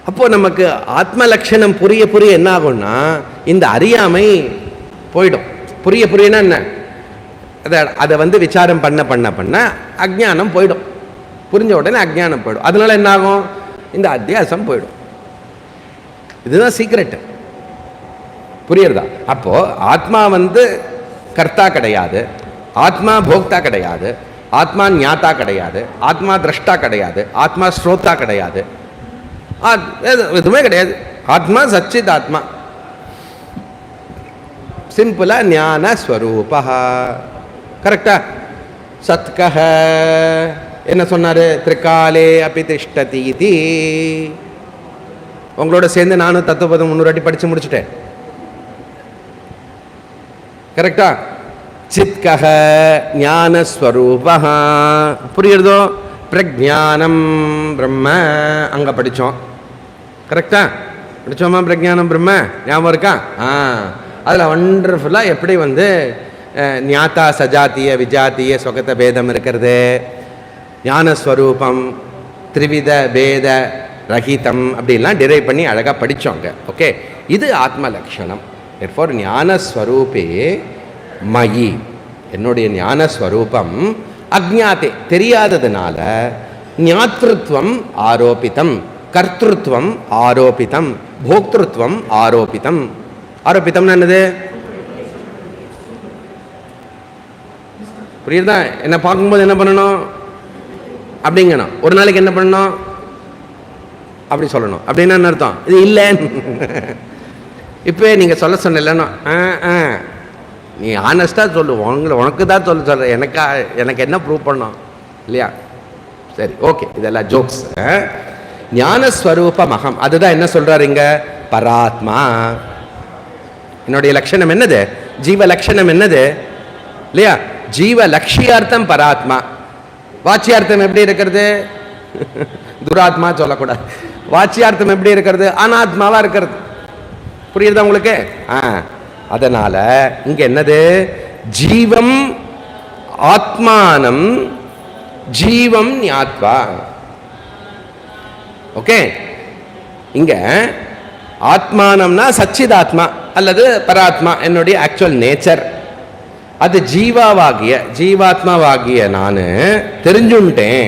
அப்போது நமக்கு ஆத்ம லட்சணம் புரிய புரிய என்ன ஆகும்னா இந்த அறியாமை போயிடும். புரியனா என்ன, அதை வந்து விசாரம் பண்ண அஜ்ஞானம் போயிடும். புரிஞ்ச உடனே அஜ்ஞானம் போயிடும். அதனால என்ன ஆகும், இந்த அத்தியாசம் போயிடும். இதுதான் சீக்ரெட்டு. புரியுறதா? அப்போ ஆத்மா வந்து கர்த்தா கிடையாது, ஆத்மா போக்தா கிடையாது, ஆத்மா ஞாத்தா கிடையாது, ஆத்மா திரஷ்டா கிடையாது, ஆத்மா ஸ்ரோதா கிடையாது, எதுவுமே கிடையாது. ஆத்மா சச்சித் ஆத்மா, சிம்பிளா ஞான ஸ்வரூபா. கரெக்டா? சத்கஹ என்ன சொன்னாரு? திரிகாலே அபி திஷ்டதி. உங்களோட சேர்ந்து நானும் தத்துவபதம் 300 வாட்டி படிச்சு முடிச்சுட்டேன். கரெக்டா? சித்கஹ ஞானஸ்வரூபா. புரியுறதோ? பிரஜானம் பிரம்ம அங்க படிச்சோம். கரெக்டா? படிச்சோமா? பிரஜானம் பிரம்ம ஞாபகம் இருக்கா? அதில் வண்டர்ஃபுல்லாக எப்படி வந்து ஞாத்தா சஜாத்திய விஜாத்திய சொகத்த பேதம் இருக்கிறது, ஞானஸ்வரூபம் திரிவித பேத ரஹிதம் அப்படின்லாம் டிரைவ் பண்ணி அழகாக படித்தோங்க. ஓகே, இது ஆத்ம லக்ஷணம். எர்ஃபோர் ஞானஸ்வரூபே மயி, என்னுடைய ஞானஸ்வரூபம் அஜ்ஞாத்தே தெரியாததுனால ஞாத்ருத்வம் ஆரோபிதம், கர்த்திருவம் ஆரோபிதம், போக்திருத்வம் ஆரோபிதம். ஆரோபித்தம்னா என்னது? புரியுதா? என்ன பார்க்கும்போது என்ன பண்ணணும் அப்படிங்கணும். ஒரு நாளைக்கு என்ன பண்ணணும் அப்படி சொல்லணும். அப்படின்னா என்ன அர்த்தம்? இது இல்லைன்னு இப்போ நீங்கள் சொல்ல சொன்னலன்னா நீ ஆனஸ்டாக சொல்லு, உனக்கு தான் சொல்ல எனக்கு என்ன ப்ரூவ் பண்ணோம் இல்லையா? சரி, ஓகே, இதெல்லாம் ஜோக்ஸ். ஞானஸ்வரூபம் அகம், அதுதான் என்ன சொல்றாரு இங்க? பராத்மா. என்னுடைய லட்சணம் என்னது? ஜீவ லட்சணம் என்னது இல்லையா? ஜீவ லட்சியார்த்தம் பராத்மா. வாச்சியார்த்தம் எப்படி இருக்கிறது? துராத்மா சொல்லக்கூடாது. வாச்சியார்த்தம் எப்படி இருக்கிறது? அனாத்மாவா இருக்கிறது. புரியுதா உங்களுக்கு? அதனால இங்க என்னது? ஜீவம் ஆத்மானம் ஜீவம் ஞாத்வா. ஓகே, இங்க ஆத்மானம்னா சச்சிதாத்மா அல்லது பராத்மா, என்னுடைய ஆக்சுவல் நேச்சர். அது ஜீவாத்மாவாகிய நான் தெரிஞ்சுட்டேன்.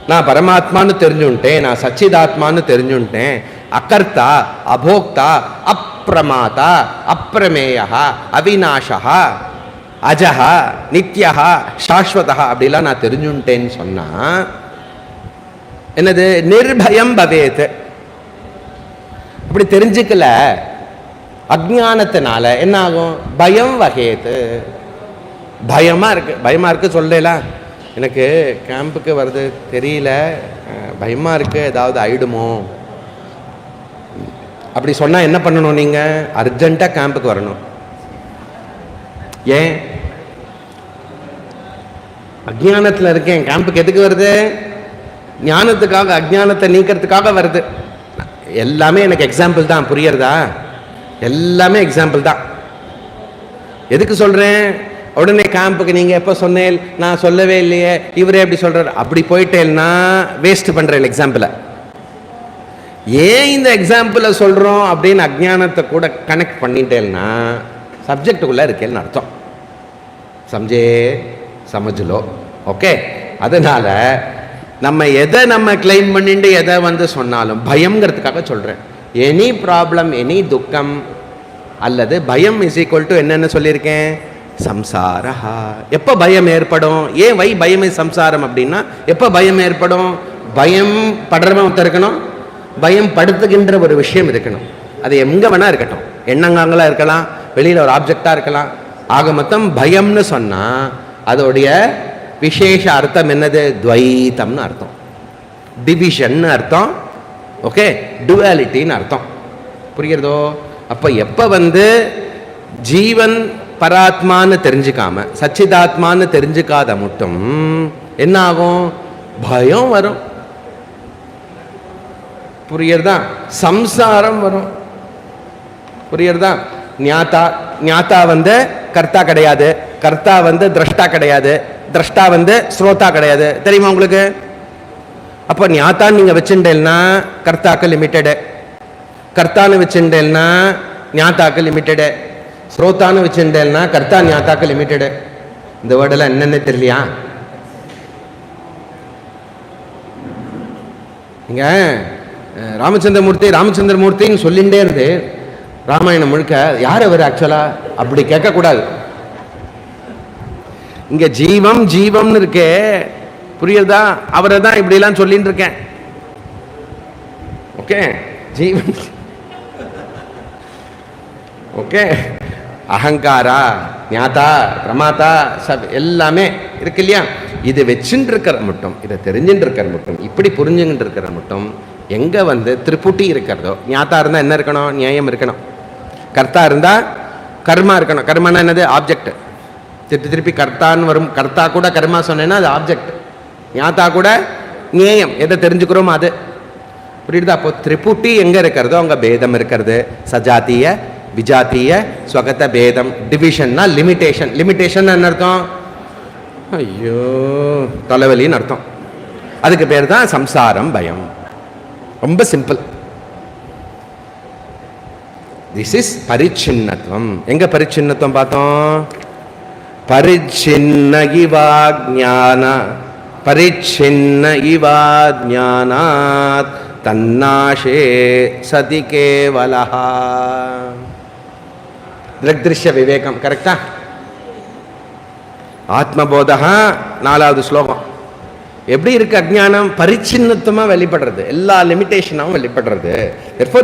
நான் பரமாத்மான்னு தெரிஞ்சுட்டேன், நான் சச்சிதாத்மான்னு தெரிஞ்சுட்டேன். அகர்த்தா அபோக்தா அப்ரமாதா அப்ரமேயா அவிநாசா அஜஹா நித்யா சாஸ்வதா அப்படிலாம் நான் தெரிஞ்சுட்டேன்னு சொன்னா என்னது? நிர்பயம் பவேத். அப்படி தெரிஞ்சுக்கல அஜ்ஞானத்தினால என்ன ஆகும்? பயம் வகேத்து. பயமா இருக்கு சொல்லலாம். எனக்கு கேம்புக்கு வருது தெரியல, பயமா இருக்கு, ஏதாவது ஆயிடுமோ அப்படி சொன்னா என்ன பண்ணணும்? நீங்க அர்ஜென்ட்டா கேம்புக்கு வரணும். ஏன்? அஜ்ஞானத்தில் இருக்கேன், கேம்புக்கு எதுக்கு வருது? ஞானத்துக்காக, அஜ்ஞானத்தை நீக்கிறதுக்காக வருது. எல்லாமே எனக்கு எக்ஸாம்பிள் தான். புரியறதா? எல்லாமே எக்ஸாம்பிள் தான். எதுக்கு சொல்றேன்? உடனே கேம்புக்கு நீங்க எப்போ சொன்னேன்? நான் சொல்லவே இல்லையே, இவரே எப்படி சொல்றாரு? அப்படி போயிட்டேன்னா வேஸ்ட் பண்றேன் எக்ஸாம்பிளை. ஏன் இந்த எக்ஸாம்பிளை சொல்றோம் அப்படின்னு அஜ்ஞானத்தை கூட கனெக்ட் பண்ணிட்டேன்னா சப்ஜெக்டுக்குள்ளே இருக்கேன்னு அர்த்தம். சமஜ்லோ. ஓகே, அதனால நம்ம எதை நம்ம கிளைம் பண்ணிட்டு எதை வந்து சொன்னாலும் பயம்ங்கிறதுக்காக சொல்கிறேன். எனி ப்ராப்ளம், எனி துக்கம் அல்லது பயம் இஸ் ஈக்குவல் டு என்னென்ன சொல்லியிருக்கேன், சம்சாரா. எப்போ பயம் ஏற்படும், ஏன் பயம் சம்சாரம் அப்படின்னா எப்போ பயம் ஏற்படும், பயம் படுறவன் ஒருத்தர் இருக்கணும், பயம் படுத்துகின்ற ஒரு விஷயம் இருக்கணும். அது எங்கே வேணா இருக்கட்டும், எண்ணங்காங்களாக இருக்கலாம், வெளியில் ஒரு ஆப்ஜெக்டாக இருக்கலாம். ஆக மொத்தம் பயம்னு சொன்னால் அதோடைய விசேஷ அர்த்தம் என்னது, துவைத்தம்னு அர்த்தம், டிவிஷன் அர்த்தம். ஓகே, டுவாலிட்டின்னு அர்த்தம். புரியுறதோ? அப்போ எப்போ வந்து ஜீவன் பராத்மான்னு தெரிஞ்சுக்காம சச்சிதாத்மான்னு தெரிஞ்சுக்காத மட்டும் என்ன ஆகும், பயம் வரும். புரியுறதா? சம்சாரம் வரும். புரியுறதா? ஞாத்தா வந்து கர்த்தா கிடையாது, கர்த்தா வந்து திரஷ்டா கிடையாது, திரஷ்டா வந்து ஸ்ரோதா கிடையாது. தெரியுமா உங்களுக்கு? அப்போ ஞாத்தான்னு நீங்கள் வச்சுட்டேன்னா கர்த்தாக்கு லிமிட்டடு, கர்த்தான்னு வச்சுட்டேன்னா ஞாத்தாக்கு லிமிட்டடு, ஸ்ரோதான்னு வச்சுட்டேன்னா கர்த்தா ஞாத்தாக்கு லிமிட்டடு. இந்த வேர்டெல்லாம் என்னென்ன தெரியலையா? நீங்க ராமச்சந்திரமூர்த்தின்னு சொல்லிகிட்டே இருந்து ராமாயணம் முழுக்க யார் அவர் ஆக்சுவலா அப்படி கேட்கக்கூடாது. இங்க ஜீவம்னு இருக்கே, புரியுதா? அவரை தான் இப்படிலாம் சொல்லிட்டு இருக்கேன். ஓகே, ஜீவன். ஓகே, அகங்காரா, ஞாதா, பிரமாதா, சப் எல்லாமே இருக்கு இல்லையா? இது வச்சுட்டு இருக்கிற மட்டும், இதை தெரிஞ்சுட்டு இருக்கிற மட்டும், இப்படி புரிஞ்சுக்கிட்டு இருக்கிற மட்டும் எங்க வந்து திரிபுட்டி இருக்கிறதோ, ஞாத்தா இருந்தால் என்ன இருக்கணும், நியாயம் இருக்கணும். கர்த்தா இருந்தால் கர்மா இருக்கணும். கர்மானா என்னது, ஆப்ஜெக்ட். திருப்பி கர்த்தான்னு வரும். கர்த்தா கூட கர்மா சொன்னேன்னா அது ஆப்ஜெக்ட், ஞாத்தா கூட நியாயம், எதை தெரிஞ்சுக்கிறோமோ அது. புரியுதா? அப்போ திரிபுட்டி எங்க இருக்கிறதோ அங்கே பேதம் இருக்கிறது. சஜாத்திய, விஜாத்திய, ஸ்வகத பேதம். டிவிஷன்னா லிமிட்டேஷன். லிமிட்டேஷன் என்ன அர்த்தம்? ஐயோ, தலைவலின்னு அர்த்தம். அதுக்கு பேர் தான் சம்சாரம், பயம். ரொம்ப சிம்பிள். This is பரிச்சின்னத்துவம். எங்க பரிச்சின்னத்துவம் பார்த்தோம்? பரிச்சின்ன இவா ஞான, பரிச்சின்ன இவா ஞானாத் தன்னாஷே சதி கேவலஹா. திருஷ்ய விவேகம். கரெக்டா? ஆத்மபோதா 4வது ஸ்லோகம். எப்படி இருக்கு அஜ்ஞானம்? பரிச்சின்னத்துவமா வெளிப்படுறது, எல்லா லிமிட்டேஷனாவும் வெளிப்படுறது.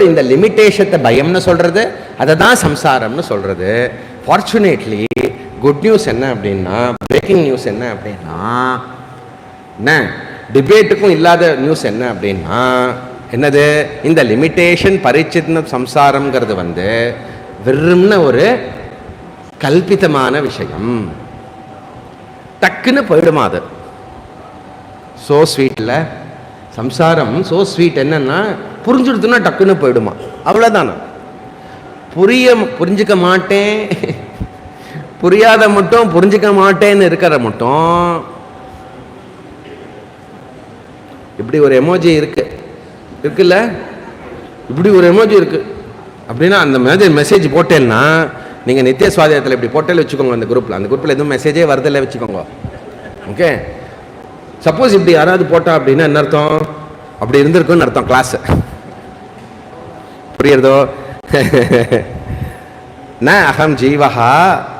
இந்த லிமிட்டேஷத்தை பயம்னு சொல்றது, அதை தான் சம்சாரம்னு சொல்றது. ஃபார்ச்சுனேட்லி குட் நியூஸ் என்ன அப்படின்னா, பிரேக்கிங் நியூஸ் என்ன அப்படின்னா, என்ன டிபேட்டுக்கும் இல்லாத நியூஸ் என்ன அப்படின்னா என்னது, இந்த லிமிட்டேஷன் பரிச்சின்ன சம்சாரம்ங்கிறது வந்து வெறும்ன ஒரு கல்பிதமான விஷயம். டக்குன்னு போயிடுமா அது. சோ ஸ்வீட்ல சம்சாரம், சோ ஸ்வீட். என்னன்னா புரிஞ்சுடுத்துனா டக்குன்னு போயிடுமா, அவ்வளோதானா. புரிஞ்சுக்க மாட்டேன், புரியாத மட்டும் புரிஞ்சுக்க மாட்டேன்னு இருக்கிற மட்டும். இப்படி ஒரு எமோஜி இருக்குல்ல, இப்படி ஒரு எமோஜி இருக்கு அப்படின்னா அந்த மாதிரி மெசேஜ் போட்டேன்னா நீங்கள் நித்திய சுவாதயத்தில் இப்படி போட்டேன்னு வச்சுக்கோங்க. அந்த குரூப்பில் எதுவும் மெசேஜே வரதில்லை வச்சுக்கோங்க. ஓகே, சப்போஸ் இப்படி யாராவது போட்டா அப்படின்னா என்ன அர்த்தம்? அப்படி இருந்திருக்குன்னு அர்த்தம் கிளாஸ். புரியுறதோ? ந அகம் ஜீவஹா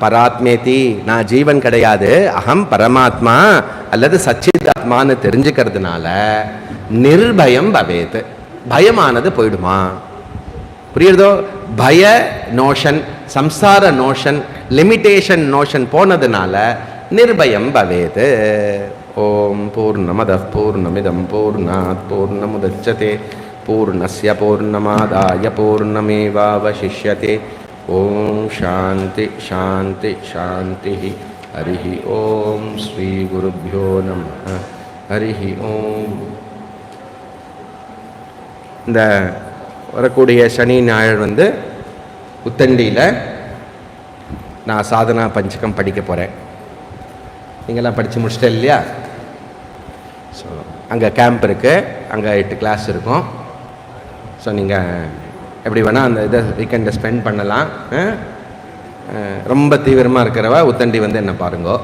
பராத்மேதி, நான் ஜீவன் கிடையாது, அகம் பரமாத்மா அல்லது சச்சிதாத்மான்னு தெரிஞ்சுக்கிறதுனால நிர்பயம் பவேத், பயமானது போயிடுமா. புரியுறதோ? பய நோஷன், சம்சார நோஷன், லிமிட்டேஷன் நோஷன் போனதுனால நிர்பயம் பவேத். ஓம் பூர்ணமதః பூர்ணமிதம் பூர்ணாத் பூர்ணமுதச்யதே பூர்ணஸ்ய பூர்ணமாதாய பூர்ணமேவாவசிஷ்யதே. ஓம் சாந்தி சாந்தி சாந்தி. ஹரி ஓம் ஸ்ரீ குருப்யோ நமः. ஹரி ஓம். இந்த வரக்கூடிய சனி ஞாயிறு வந்து உத்தண்டியில் நான் சாதனா பஞ்சகம் படிக்க போகிறேன். நீங்கள்லாம் படித்து முடிச்சிட்டே இல்லையா? ஸோ அங்கே கேம்ப் இருக்குது, அங்கே 8 கிளாஸ் இருக்கும். ஸோ நீங்கள் எப்படி வேணால் அந்த இதை வீக்கெண்டை ஸ்பெண்ட் பண்ணலாம். ரொம்ப தீவிரமாக இருக்கிறவா உத்தண்டி வந்து என்ன பாருங்கோ.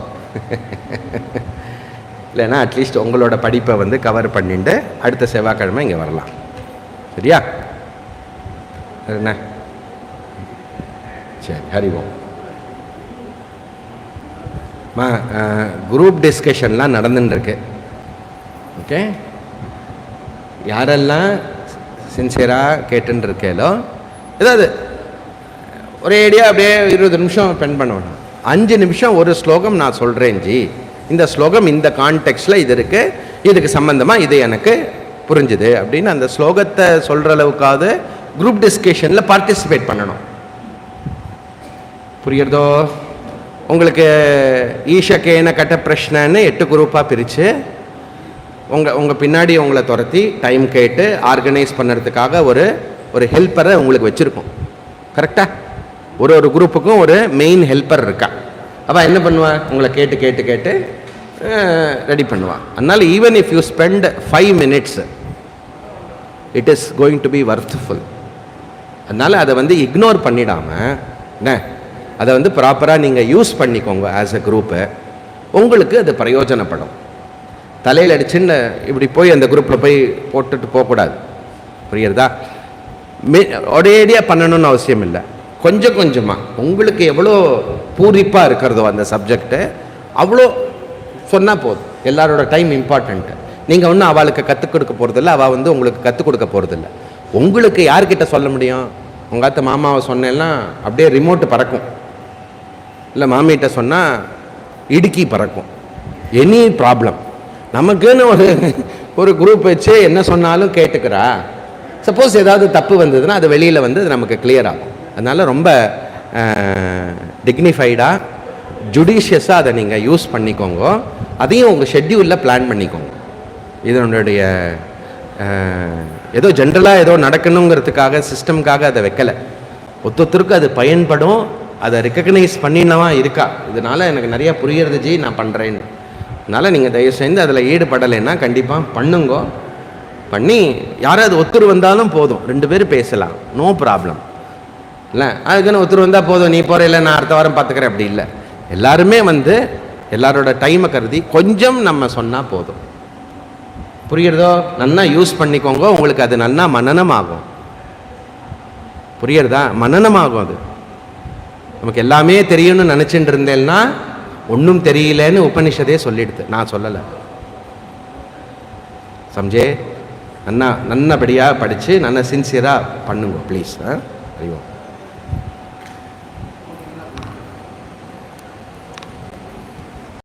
இல்லைன்னா அட்லீஸ்ட் உங்களோட படிப்பை வந்து கவர் பண்ணிட்டு அடுத்த செவ்வாய்க்கிழமை இங்கே வரலாம். சரியா? என்ன சரி, ஹரி ஓம். குரூப் டிஸ்கஷன்லாம் நடந்துட்டுருக்கு. ஓகே, யாரெல்லாம் சின்சியராக கேட்டுன்னு இருக்கேலோ ஏதாவது ஒரே ஐடியா அப்படியே 20 நிமிஷம் ஸ்பெண்ட் பண்ணணும். 5 நிமிஷம் ஒரு ஸ்லோகம் நான் சொல்கிறேன் ஜி, இந்த ஸ்லோகம் இந்த கான்டெக்ஸ்டில் இது இருக்குது, இதுக்கு சம்மந்தமாக இது எனக்கு புரிஞ்சுது அப்படின்னு அந்த ஸ்லோகத்தை சொல்கிற அளவுக்காவது குரூப் டிஸ்கஷனில் பார்ட்டிசிபேட் பண்ணணும். புரியுறதோ? உங்களுக்கு ஈஷக்கேன கட்ட பிரஷ்னன்னு 8 குரூப்பாக பிரித்து உங்கள் பின்னாடி உங்களை துரத்தி டைம் கேட்டு ஆர்கனைஸ் பண்ணுறதுக்காக ஒரு ஹெல்ப்பரை உங்களுக்கு வச்சுருக்கோம். கரெக்டாக? ஒரு குரூப்புக்கும் ஒரு மெயின் ஹெல்ப்பர் இருக்கா. அவள் என்ன பண்ணுவாள்? உங்களை கேட்டு கேட்டு கேட்டு ரெடி பண்ணுவாள். அதனால் even if you spend 5 minutes it is going to be worthful. அதனால் அதை வந்து இக்னோர் பண்ணிடாமல் என்ன அதை வந்து ப்ராப்பராக நீங்கள் யூஸ் பண்ணிக்கோங்க. ஆஸ் அ குரூப்பு உங்களுக்கு அது பிரயோஜனப்படும். தலையில் அடிச்சுன்னு இப்படி போய் அந்த குரூப்பில் போய் போட்டுட்டு போகக்கூடாது. புரியுறதா? ஒரேடியாக பண்ணணும்னு அவசியம் இல்லை. கொஞ்சம் கொஞ்சமாக உங்களுக்கு எவ்வளோ பூரிப்பாக இருக்கிறதோ அந்த சப்ஜெக்டு அவ்வளோ சொன்னால் போதும். எல்லாரோட டைம் இம்பார்ட்டண்ட்டு. நீங்கள் ஒன்றும் அவளுக்கு கற்றுக் கொடுக்க போகிறதில்ல, அவள் வந்து உங்களுக்கு கற்றுக் கொடுக்க போகிறதில்ல. உங்களுக்கு யார்கிட்ட சொல்ல முடியும்? உங்கள் அத்தை மாமாவை சொன்னேன்னா அப்படியே ரிமோட்டு பறக்கும், இல்லை மாமிகிட்ட சொன்னால் இடுக்கி பறக்கும். எனி ப்ராப்ளம் நமக்குன்னு ஒரு குரூப் வச்சு என்ன சொன்னாலும் கேட்டுக்கிறா. சப்போஸ் ஏதாவது தப்பு வந்ததுன்னா அது வெளியில் வந்து அது நமக்கு கிளியர் ஆகும். அதனால் ரொம்ப டிக்னிஃபைடாக ஜுடிஷியஸாக அதை நீங்கள் யூஸ் பண்ணிக்கோங்க. அதையும் உங்கள் ஷெட்யூலில் பிளான் பண்ணிக்கோங்க. இதனுடைய ஏதோ ஜென்ரலாக ஏதோ நடக்கணுங்கிறதுக்காக சிஸ்டம்காக அதை வைக்கலை. ஒருத்தருக்கு அது பயன்படும். அதை ரெக்கக்னைஸ் பண்ணினவா இருக்கா, இதனால் எனக்கு நிறையா புரியுறது ஜி நான் பண்ணுறேன்னு. அதனால் நீங்கள் தயவு செஞ்சு அதில் ஈடுபடலைன்னா கண்டிப்பாக பண்ணுங்கோ. பண்ணி யாராவது ஒருத்தர் வந்தாலும் போதும், 2 பேர் பேசலாம், நோ ப்ராப்ளம். இல்லை அதுக்குன்னு ஒருத்தர் வந்தால் போதும், நீ போகிற இல்லை நான் அடுத்த வாரம் பார்த்துக்கிறேன், அப்படி இல்லை. எல்லாருமே வந்து எல்லாரோட டைமை கருதி கொஞ்சம் நம்ம சொன்னால் போதும். புரியுறதோ? நல்லா யூஸ் பண்ணிக்கோங்க. உங்களுக்கு அது நல்லா மனனமாகும். புரியுறதா? மனனமாகும். அது நமக்கு எல்லாமே தெரியும்னு நினச்சிட்டு இருந்தேன்னா ஒன்றும் தெரியலன்னு உபனிஷதே சொல்லிடுது, நான் சொல்லலை. சம்ஜே? நல்லபடியாக படித்து நல்லா சின்சியராக பண்ணுங்க ப்ளீஸ். அறிவோம்.